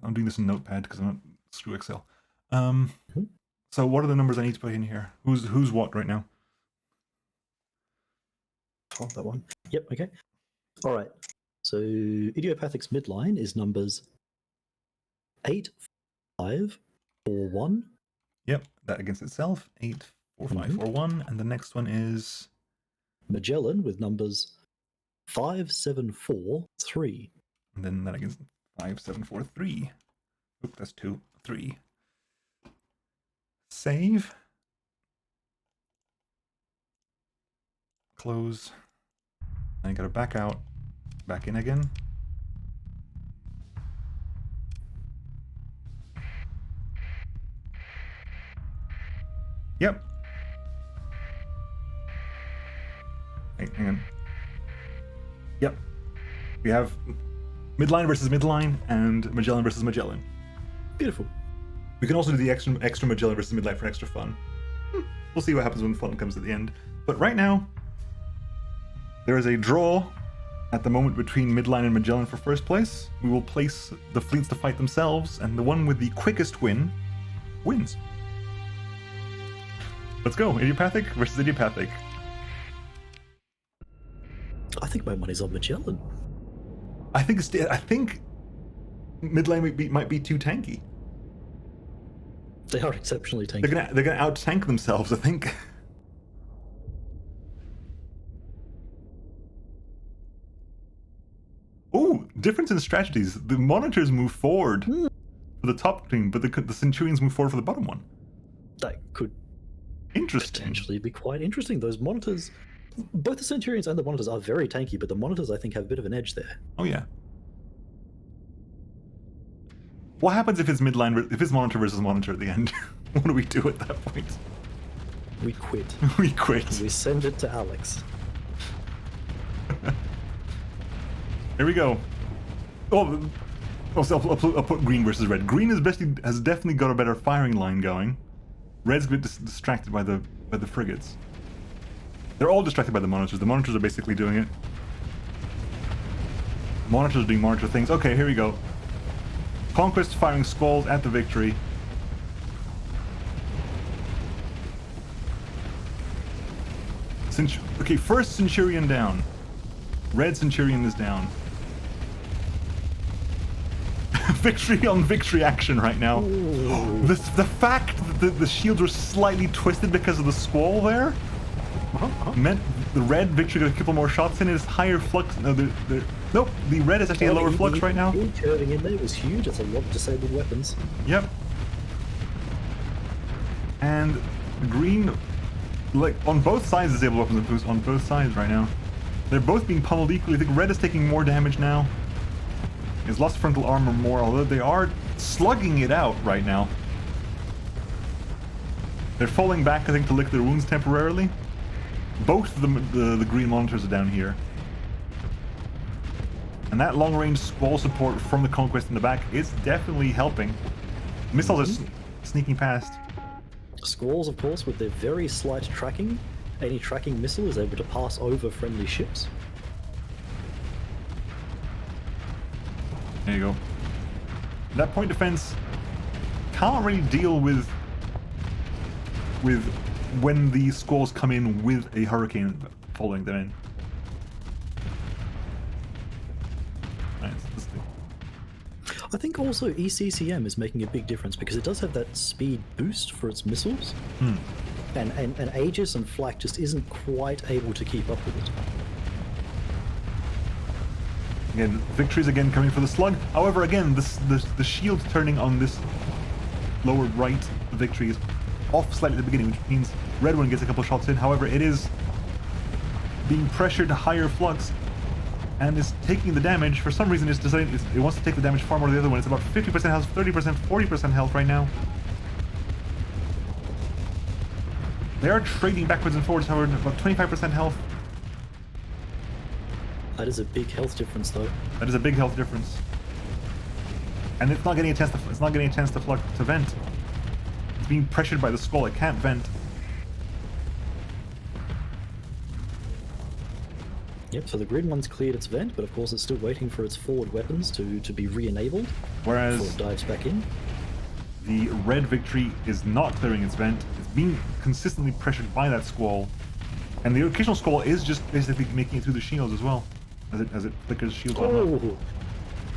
I'm doing this in Notepad because I'm not screw Excel. So what are the numbers I need to put in here? Who's what right now? Oh, that one. Yep, okay. All right. So Idiopathic's midline is numbers 8, 5, 4, 1. Yep, that against itself. 8, 4, 5, 4, 1. And the next one is Magellan with numbers 5, 7, 4, 3. And then that against 5, 7, 4, 3. Oop, that's 2, 3. Save. Close. And you gotta back out. Back in again. Yep. Wait, hang on. Yep. We have Midline versus Midline and Magellan versus Magellan. Beautiful. We can also do the extra Magellan versus Midline for extra fun. We'll see what happens when fun comes at the end. But right now, there is a draw at the moment between Midline and Magellan for first place. We will place the fleets to fight themselves, and the one with the quickest win wins. Let's go. Idiopathic versus Idiopathic. I think my money's on Magellan. I think Midline might be too tanky. They are exceptionally tanky. They're gonna out tank themselves, I think. Oh, difference in strategies. The monitors move forward for the top team, but the Centurions move forward for the bottom one. That could potentially be quite interesting. Those monitors, both the Centurions and the monitors are very tanky, but the monitors I think have a bit of an edge there. Oh yeah. What happens if it's Midline, if it's monitor versus monitor at the end? What do we do at that point? We quit. We quit. We send it to Alex. Here we go. Oh, I'll put green versus red. Green has definitely got a better firing line going. Red's a bit distracted by the frigates. They're all distracted by the monitors. The monitors are basically doing it. Monitors doing monitor things. Okay, here we go. Conquest firing squalls at the victory. Okay, first Centurion down. Red Centurion is down. Victory on victory action right now. The fact that the shields were slightly twisted because of the squall there meant the red victory got a couple more shots in. It is higher flux. No, nope. The red is actually a lower flux right now. Curving in there was huge. That's a lot of disabled weapons. Yep. And the green, like on both sides, disabled weapons on both sides right now. They're both being pummeled equally. I think red is taking more damage now. He's lost frontal armor more, although they are slugging it out right now. They're falling back, I think, to lick their wounds temporarily. Both of them, the green monitors are down here. And that long-range squall support from the Conquest in the back is definitely helping. Missiles are sneaking past. Squalls, of course, with their very slight tracking. Any tracking missile is able to pass over friendly ships. There you go. That point defense can't really deal with when the squalls come in with a hurricane following them in. Right, I think also ECCM is making a big difference because it does have that speed boost for its missiles. And Aegis and Flak just isn't quite able to keep up with it. Again, victories again coming for the slug. However, again, the shield turning on this lower right victory is off slightly at the beginning, which means red one gets a couple shots in. However, it is being pressured to higher flux and is taking the damage. For some reason, it's deciding it wants to take the damage far more than the other one. It's about 50% health, 30%, 40% health right now. They are trading backwards and forwards, however, about 25% health. That is a big health difference, though. That is a big health difference, and it's not getting a chance to. It's not getting a chance to vent. It's being pressured by the skull. It can't vent. Yep. So the green one's cleared its vent, but of course it's still waiting for its forward weapons to be re-enabled. Whereas before it dives back in. The red victory is not clearing its vent. It's being consistently pressured by that squall, and the occasional squall is just basically making it through the shields as well. As it flickers shields on.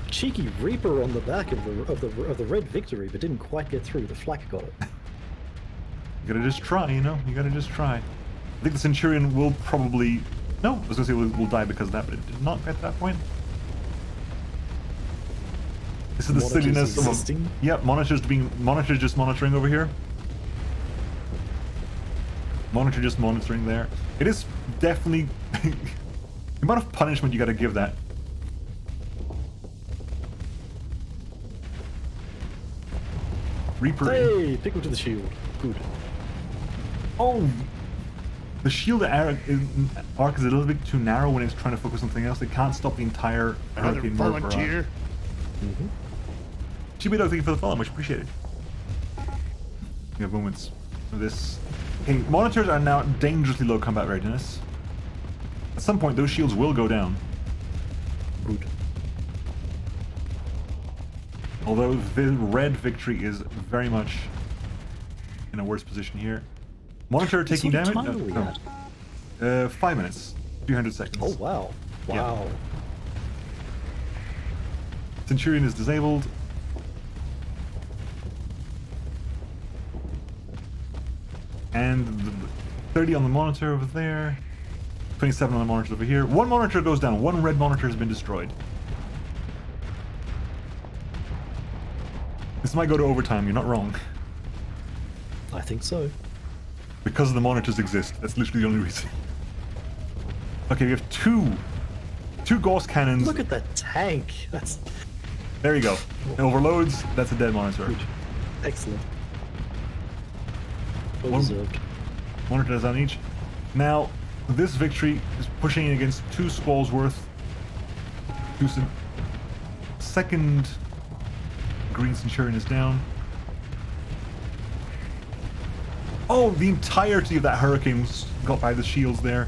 Cheeky Reaper on the back of the red victory, but didn't quite get through. The Flak got it. You gotta just try, you know. You gotta just try. I think the Centurion will probably. No, I was gonna say will die because of that, but it did not get to that point. This is the silliness of monitors just monitoring over here. Monitor just monitoring there. It is definitely. The amount of punishment you gotta give that. Reaper. Hey, pickle to the shield. Good. Oh, the shield arc is a little bit too narrow when it's trying to focus on something else. It can't stop the entire hurricane volunteer. Chibido, thank you for the follow. Much appreciated. We have moments of this. Okay, monitors are now dangerously low combat readiness. At some point, those shields will go down. Good. Although the red victory is very much in a worse position here. Monitor taking damage? No. 5 minutes. 300 seconds. Oh, wow. Wow. Yeah. Centurion is disabled. And 30 on the monitor over there. 27 on the monitor over here. One monitor goes down. One red monitor has been destroyed. This might go to overtime. You're not wrong. I think so. Because the monitors exist. That's literally the only reason. Okay, we have two Gauss cannons. Look at that tank. That's. There you go. It overloads. That's a dead monitor. Good. Excellent. Well One deserved. monitors on each. Now, this victory is pushing in against 2 squalls worth. Second Green Centurion is down. Oh, the entirety of that hurricane got by the shields there.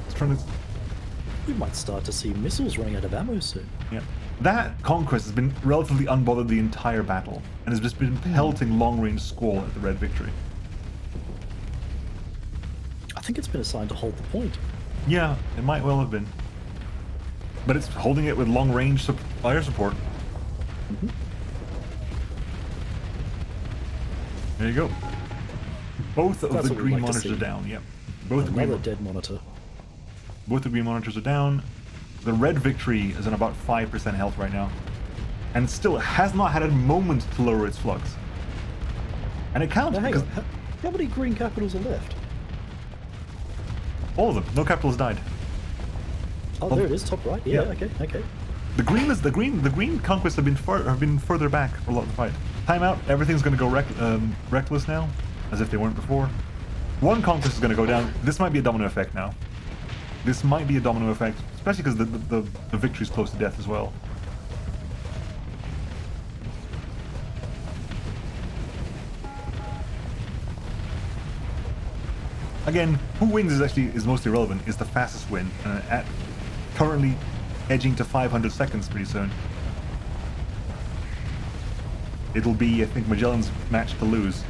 It's trying to We might start to see missiles running out of ammo soon. Yeah. That conquest has been relatively unbothered the entire battle, and has just been pelting long-range squall at the Red Victory. I think it's been assigned to hold the point. Yeah, it might well have been. But it's holding it with long-range fire support. Mm-hmm. There you go. Both of That's the what we'd green like to monitors see. are down, yep. Both the Another green, dead monitor. both the green monitors are down. The Red Victory is on about 5% health right now. And still has not had a moment to lower its flux. And it counts Now, hang because on. How many green capitals are left? all of them, no capitals died. Oh, there it is, top right. Yeah, okay. The green conquests have been further back for a lot of the fight. Timeout. Everything's going to go reckless now, as if they weren't before. One conquest is going to go down. This might be a domino effect now. This might be a domino effect, especially because the victory's close to death as well. Again, who wins is mostly irrelevant. Is the fastest win at currently edging to 500 seconds pretty soon. It'll be, I think, Magellan's match to lose.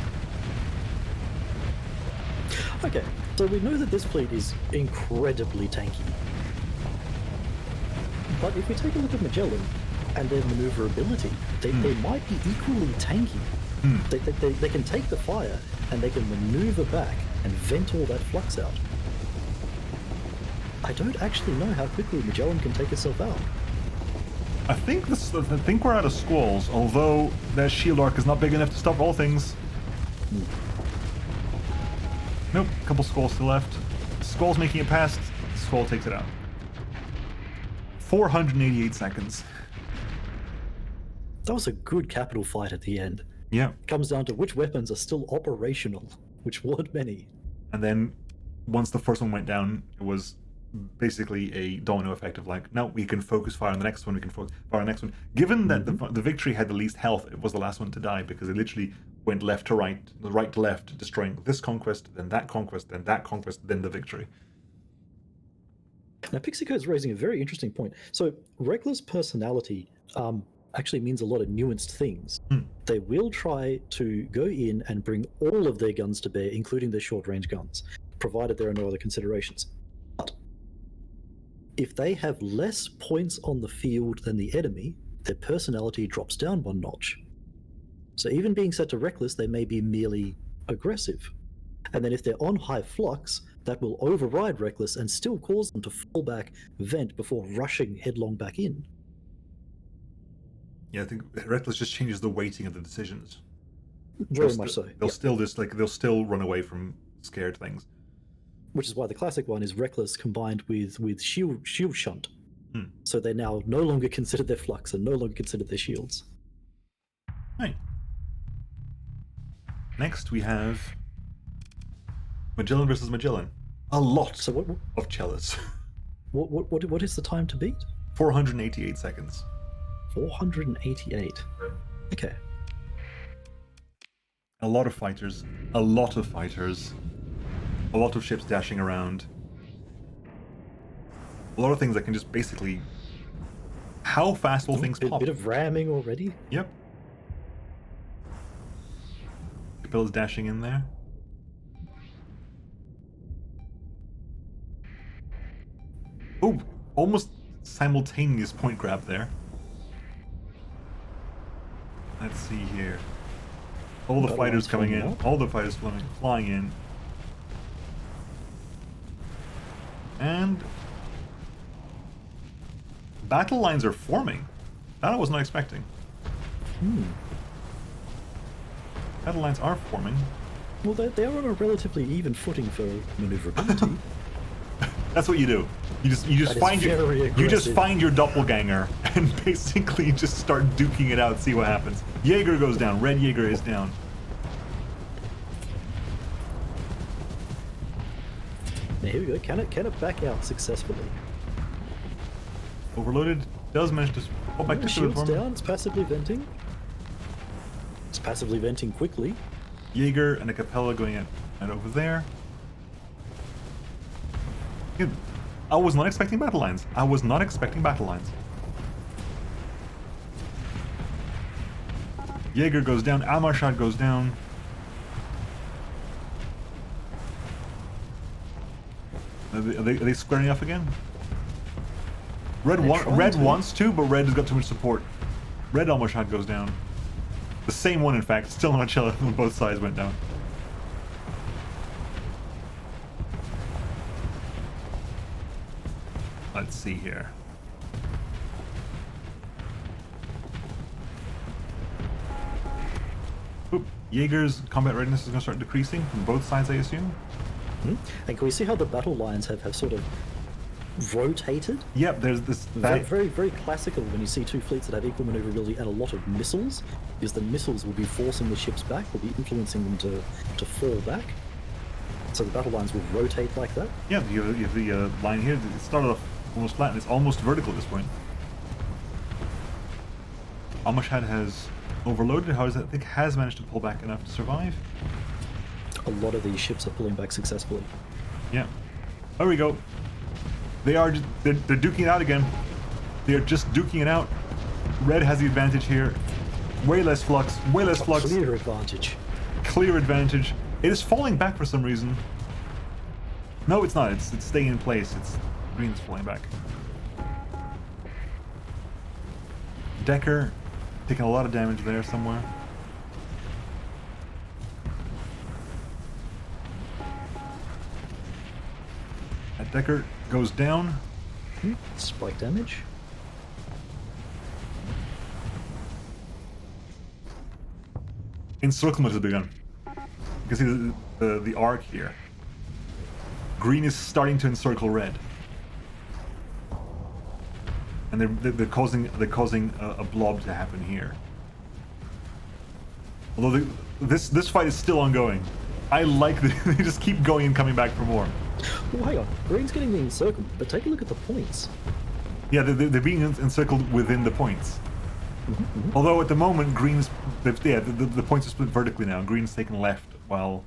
Okay, so we know that this fleet is incredibly tanky. But if we take a look at Magellan and their maneuverability, they might be equally tanky. They can take the fire and they can maneuver back and vent all that flux out. I don't actually know how quickly Magellan can take itself out. I think we're out of squalls, although their shield arc is not big enough to stop all things. Nope, a couple squalls still left. Squall's making it past, Squall takes it out. 488 seconds. That was a good capital fight at the end. Yeah. Comes down to which weapons are still operational, which weren't many. And then once the first one went down, it was basically a domino effect of like, no, we can focus fire on the next one, we can focus fire on the next one. Given that the victory had the least health, it was the last one to die because it literally went left to right, right to left, destroying this conquest, then that conquest, then that conquest, then the victory. Now, Pixiecode's raising a very interesting point. So, reckless personality actually means a lot of nuanced things. They will try to go in and bring all of their guns to bear, including their short-range guns, provided there are no other considerations. But if they have less points on the field than the enemy, their personality drops down one notch. So even being set to reckless, they may be merely aggressive. And then if they're on high flux, that will override reckless and still cause them to fall back, vent before rushing headlong back in. Yeah, I think reckless just changes the weighting of the decisions. Very much so. They'll still they'll still run away from scared things. Which is why the classic one is reckless combined with shield shunt. So they now no longer consider their flux and no longer consider their shields. Right. Next we have Magellan versus Magellan. A lot of cellas. What is the time to beat? 488 seconds. 488. Okay. A lot of fighters. A lot of fighters. A lot of ships dashing around. A lot of things that can just basically... How fast will things pop? A bit of ramming already? Yep. Capella's dashing in there. Oh, almost simultaneous point grab there. Let's see here. All the fighters coming in. All the fighters flying in. And battle lines are forming. That I was not expecting. Battle lines are forming. Well, they're on a relatively even footing for maneuverability. That's what you do. You just find your doppelganger and basically just start duking it out. See what happens. Jaeger goes down. Red Jaeger is down. Now here we go. Can it back out successfully? Overloaded does manage to pull back to shield's down. It's passively venting. It's passively venting quickly. Jaeger and a Capella going out and over there. I was not expecting battle lines. I was not expecting battle lines. Jaeger goes down. Almarshad goes down. Are they squaring off again? Red wants to, but Red has got too much support. Red Almarshad goes down. The same one, in fact. Still not chilling when both sides went down. Let's see here. Oop. Jaeger's combat readiness is going to start decreasing from both sides, I assume. And can we see how the battle lines have sort of rotated? Yep, there's this... Very, very classical when you see two fleets that have equal maneuverability and a lot of missiles, because the missiles will be forcing the ships back, will be influencing them to fall back. So the battle lines will rotate like that. Yeah, you have the line here. It started off almost flat, and it's almost vertical at this point. Almarshad has overloaded, however, I think has managed to pull back enough to survive. A lot of these ships are pulling back successfully. Yeah. There we go. They're duking it out again. They're just duking it out. Red has the advantage here. Way less flux. Way less flux. Clear advantage. Clear advantage. It is falling back for some reason. No, it's not. It's staying in place. It's green's falling back. Decker taking a lot of damage there somewhere. Decker goes down. Spike damage. Encirclement has begun. You can see the arc here. Green is starting to encircle red, and they're causing a blob to happen here. Although this fight is still ongoing. I like that they just keep going and coming back for more. Well, hang on. Green's getting the encirclement, but take a look at the points. Yeah, they're being encircled within the points. Although at the moment, Green's... the points are split vertically now. Green's taken left, while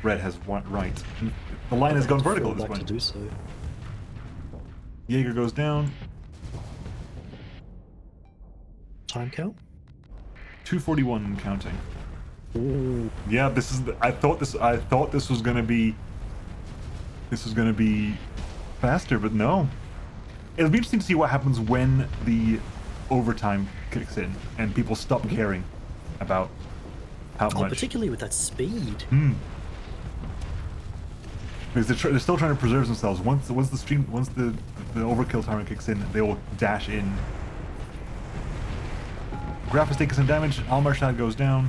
Red has right. And the line has gone vertical at this point. To do so. Jaeger goes down. Time count? 241 and counting. Ooh. Yeah, this is... I thought this was gonna be... This was gonna be faster, but no. It'll be interesting to see what happens when the overtime kicks in and people stop caring about how much. Particularly with that speed. Because they're still trying to preserve themselves. Once the overkill timer kicks in, they will dash in. Graf is taking some damage. Almarshad goes down.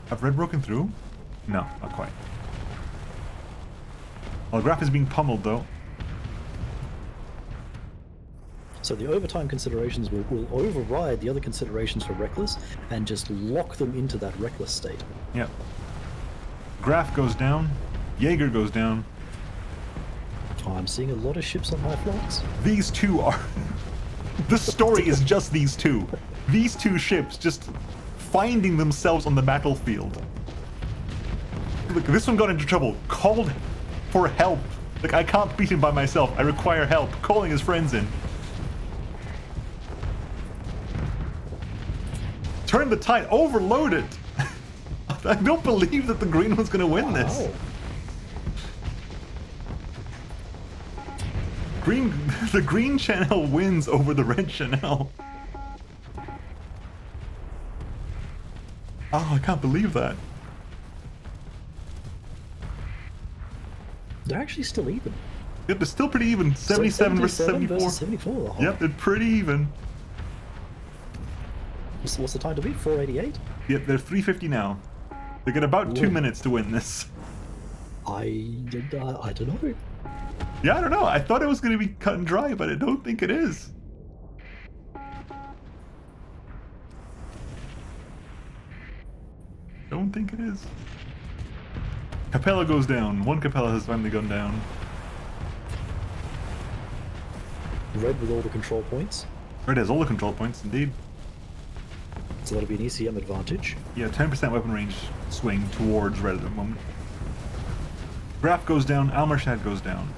Have Red broken through? No, not quite. Well, Graf is being pummeled, though. So the overtime considerations will override the other considerations for Reckless and just lock them into that Reckless state. Yep. Graf goes down. Jaeger goes down. Oh, I'm seeing a lot of ships on high flanks. These two are... The story is just these two. These two ships just finding themselves on the battlefield. Look, this one got into trouble. Called for help. Like, I can't beat him by myself. I require help. Calling his friends in. Turn the tide. Overload it. I don't believe that the green one's going to win this. The green channel wins over the red channel. Oh, I can't believe that. They're actually still even. Yep, they're still pretty even. 77 versus 74. Versus 74. Yep, they're pretty even. What's the time to beat? 488? Yep, they're 350 now. They got about 2 minutes to win this. I don't know. Yeah, I don't know. I thought it was going to be cut and dry, but I don't think it is. Don't think it is. Capella goes down. One Capella has finally gone down. Red with all the control points. Red has all the control points, indeed. So that'll be an ECM advantage. Yeah, 10% weapon range swing towards Red at the moment. Graf goes down. Almarshad goes down.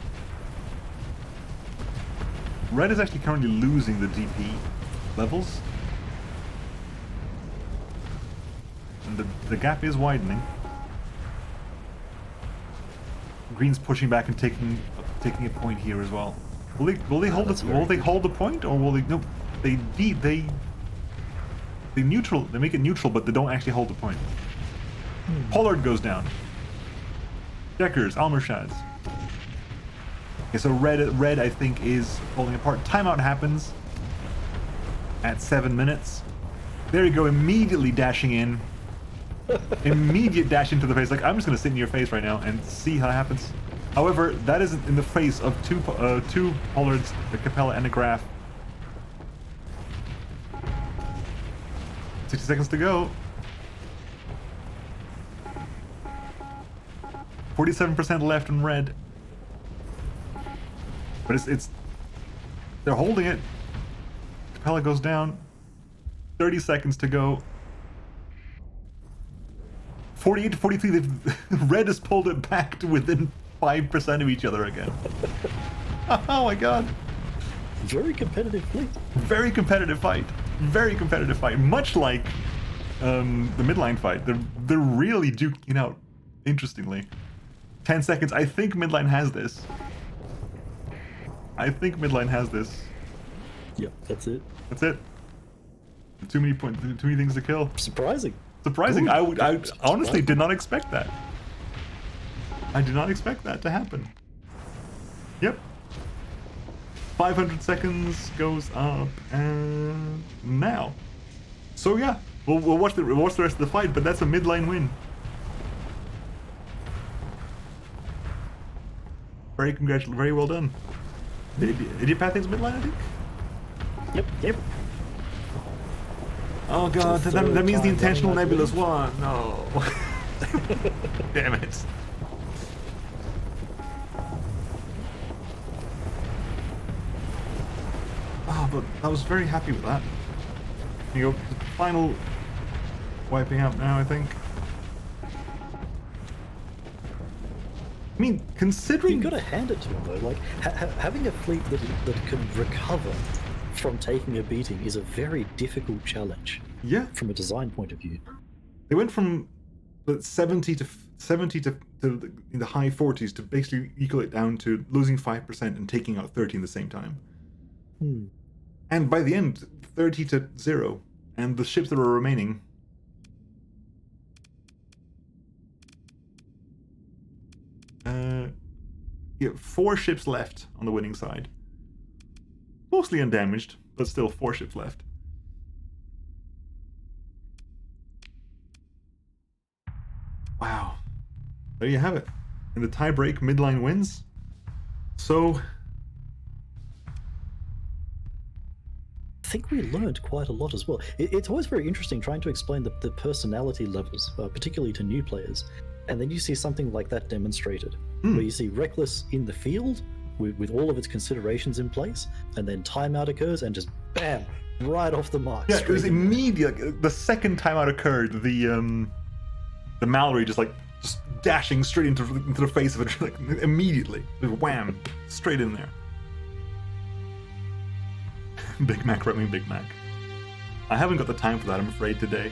Red is actually currently losing the DP levels. And the gap is widening. Green's pushing back and taking a point here as well. Will they hold it? Will they hold the point, or will they? No, they neutral. They make it neutral, but they don't actually hold the point. Pollard goes down. Deckers, Almershads. Okay, so red I think is falling apart. Timeout happens at 7 minutes. There you go, immediately dashing in. Immediate dash into the face. Like, I'm just gonna sit in your face right now and see how it happens. However, that isn't in the face of two Pollards, a Capella and a Graph. 60 seconds to go. 47% left in red. But it's they're holding it. Capella goes down. 30 seconds to go. 48 to 43. Red has pulled it back to within 5% of each other again. Oh my god. Very competitive fleet. Very competitive fight. Very competitive fight. Much like the midline fight. They're really duking out, interestingly. 10 seconds. I think midline has this. I think midline has this. Yep, that's it. That's it. Too many things to kill. Surprising. Surprising. Ooh, I honestly did not expect that. I did not expect that to happen. Yep. 500 seconds goes up, and now. So yeah, we'll watch the rest of the fight, but that's a midline win. Very well done. Idiopathics midline, I think. Yep. Oh god, that means the intentional nebulous one. No. Damn it. Oh, but I was very happy with that. You go, final wiping out now, I think. I mean, considering... You've got to hand it to him, though. Like, having a fleet that can recover from taking a beating is a very difficult challenge. Yeah. From a design point of view. They went from 70 to in the high 40s to basically equal it down to losing 5% and taking out 30 in the same time. And by the end, 30 to 0. And the ships that were remaining... yeah, 4 ships left on the winning side. Mostly undamaged, but still 4 ships left. Wow. There you have it. In the tiebreak, midline wins. So... I think we learned quite a lot as well. It's always very interesting trying to explain the personality levels, particularly to new players. And then you see something like that demonstrated, where you see Reckless in the field with all of its considerations in place, and then timeout occurs and just bam, right off the mark. Yeah, it was immediate. The second timeout occurred, the Mallory just dashing straight into the face of it, like immediately, wham, straight in there. Big Mac running Big Mac. I haven't got the time for that, I'm afraid, today,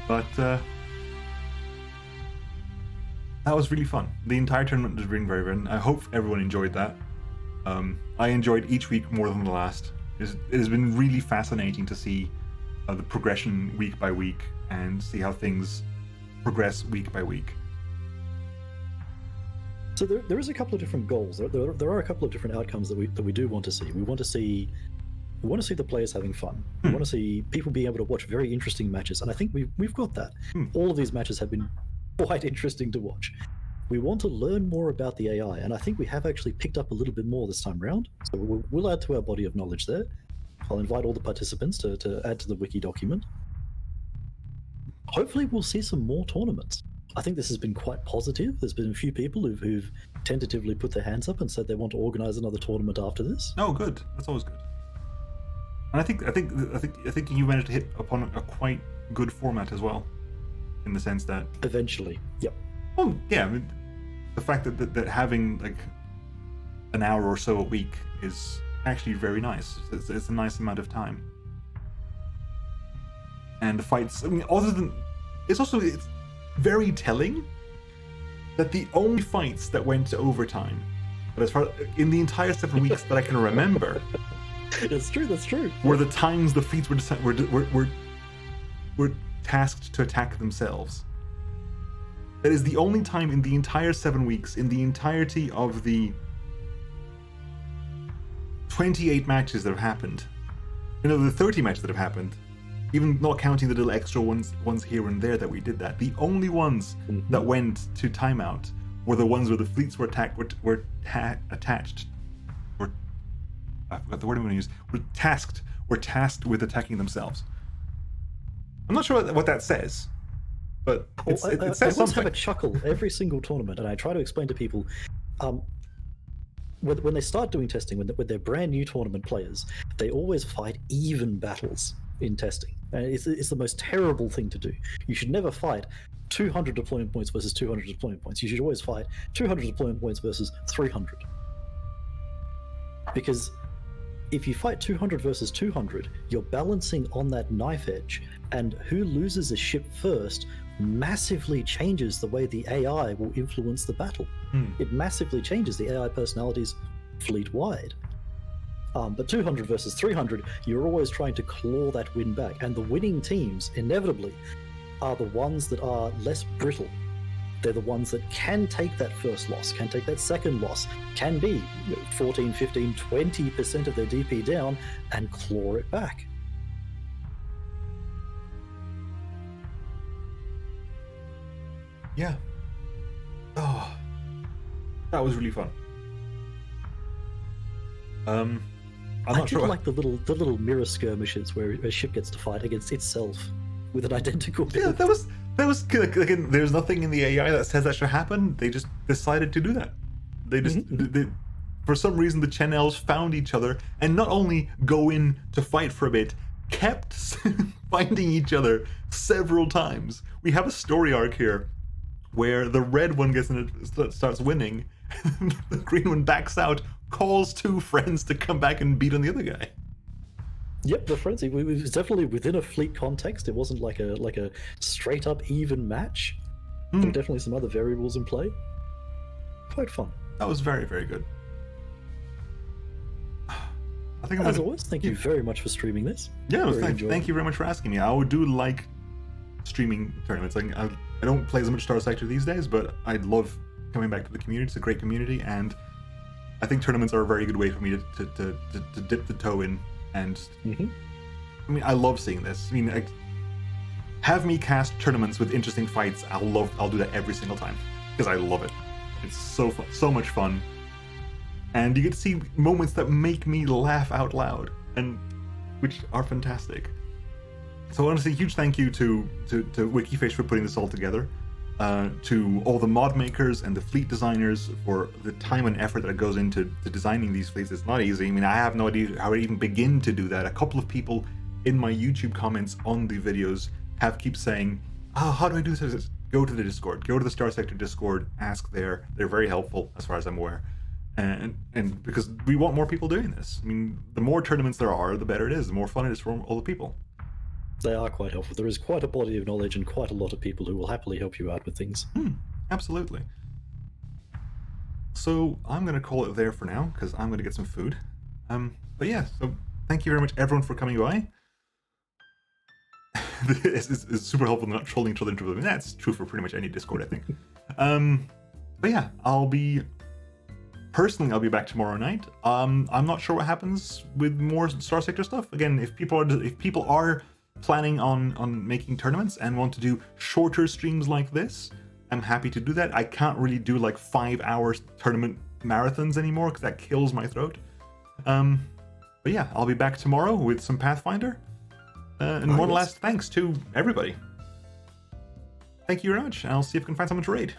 but. That was really fun. The entire tournament was really very fun. I hope everyone enjoyed that. I enjoyed each week more than the last. It has been really fascinating to see the progression week by week and see how things progress week by week. So there is a couple of different goals. There are a couple of different outcomes that we do want to see. We want to see the players having fun. We want to see people being able to watch very interesting matches, and I think we've got that. All of these matches have been quite interesting to watch. We want to learn more about the AI, and I think we have actually picked up a little bit more this time around. So we'll add to our body of knowledge there. I'll invite all the participants to add to the wiki document. Hopefully we'll see some more tournaments. I think this has been quite positive. There's been a few people who've tentatively put their hands up and said they want to organize another tournament after this. Oh, good. That's always good. And I think you managed to hit upon a quite good format as well. In the sense that eventually, yep. Well, yeah. I mean, the fact that having like an hour or so a week is actually very nice. It's a nice amount of time. And the fights, I mean, other than... It's very telling that the only fights that went to overtime, but as far in the entire 7 weeks that I can remember... That's true. Were the times the fleets were tasked to attack themselves. That is the only time in the entire 7 weeks, in the entirety of the 28 matches that have happened, the 30 matches that have happened, even not counting the little extra ones here and there that we did that. The only ones that went to timeout were the ones where the fleets were attached. I forgot the word I'm going to use. Were tasked with attacking themselves. I'm not sure what that says, but it says I something. always have a chuckle every single tournament, and I try to explain to people, when they start doing testing, when they're brand new tournament players, they always fight even battles in testing. And it's the most terrible thing to do. You should never fight 200 deployment points versus 200 deployment points. You should always fight 200 deployment points versus 300. Because if you fight 200 versus 200, you're balancing on that knife edge, and who loses a ship first massively changes the way the AI will influence the battle. It massively changes the AI personalities fleet-wide. But 200 versus 300, you're always trying to claw that win back, and the winning teams, inevitably, are the ones that are less brittle. They're the ones that can take that first loss, can take that second loss, can be 14, 15, 20% of their DP down and claw it back. Yeah. Oh, that was really fun. I'm not sure. Like the little mirror skirmishes where a ship gets to fight against itself with an identical build. Yeah, that was again, there's nothing in the AI that says that should happen. They just decided to do that. They just for some reason the Channels found each other and not only go in to fight for a bit, kept finding each other several times. We have a story arc here where the red one gets in it, starts winning, and the green one backs out, calls two friends to come back and beat on the other guy. Yep, the frenzy. It was definitely within a fleet context. It wasn't like a straight up even match. There were definitely some other variables in play. Quite fun. That was very, very good. I think as always, thank you very much for streaming this. Yeah, thank you very much for asking me. I do like streaming tournaments. Like, I don't play as much Starsector these days, but I love coming back to the community. It's a great community, and I think tournaments are a very good way for me to dip the toe in. And I mean, I love seeing this. I mean, have me cast tournaments with interesting fights. I'll do that every single time because I love it. It's so fun, so much fun, and you get to see moments that make me laugh out loud, and which are fantastic. So I want to say a huge thank you to TheWikifish for putting this all together, to all the mod makers and the fleet designers for the time and effort that goes into designing these fleets. It's not easy. I mean, I have no idea how to even begin to do that. A couple of people in my YouTube comments on the videos keep saying, "Oh, how do I do this?" Go to the Discord. Go to the Starsector Discord. Ask there. They're very helpful, as far as I'm aware. And because we want more people doing this. I mean, the more tournaments there are, the better it is. The more fun it is for all the people. They are quite helpful. There is quite a body of knowledge and quite a lot of people who will happily help you out with things. Absolutely. So I'm going to call it there for now, because I'm going to get some food. But yeah, so thank you very much, everyone, for coming by. it's super helpful not trolling each other into the... That's true for pretty much any Discord, I think. But yeah, I'll be back tomorrow night. I'm not sure what happens with more Starsector stuff. Again, if people are planning on making tournaments and want to do shorter streams like this, I'm happy to do that. I can't really do like 5-hour tournament marathons anymore because that kills my throat. But yeah, I'll be back tomorrow with some Pathfinder. And one last thanks to everybody. Thank you very much, and I'll see if I can find someone to raid.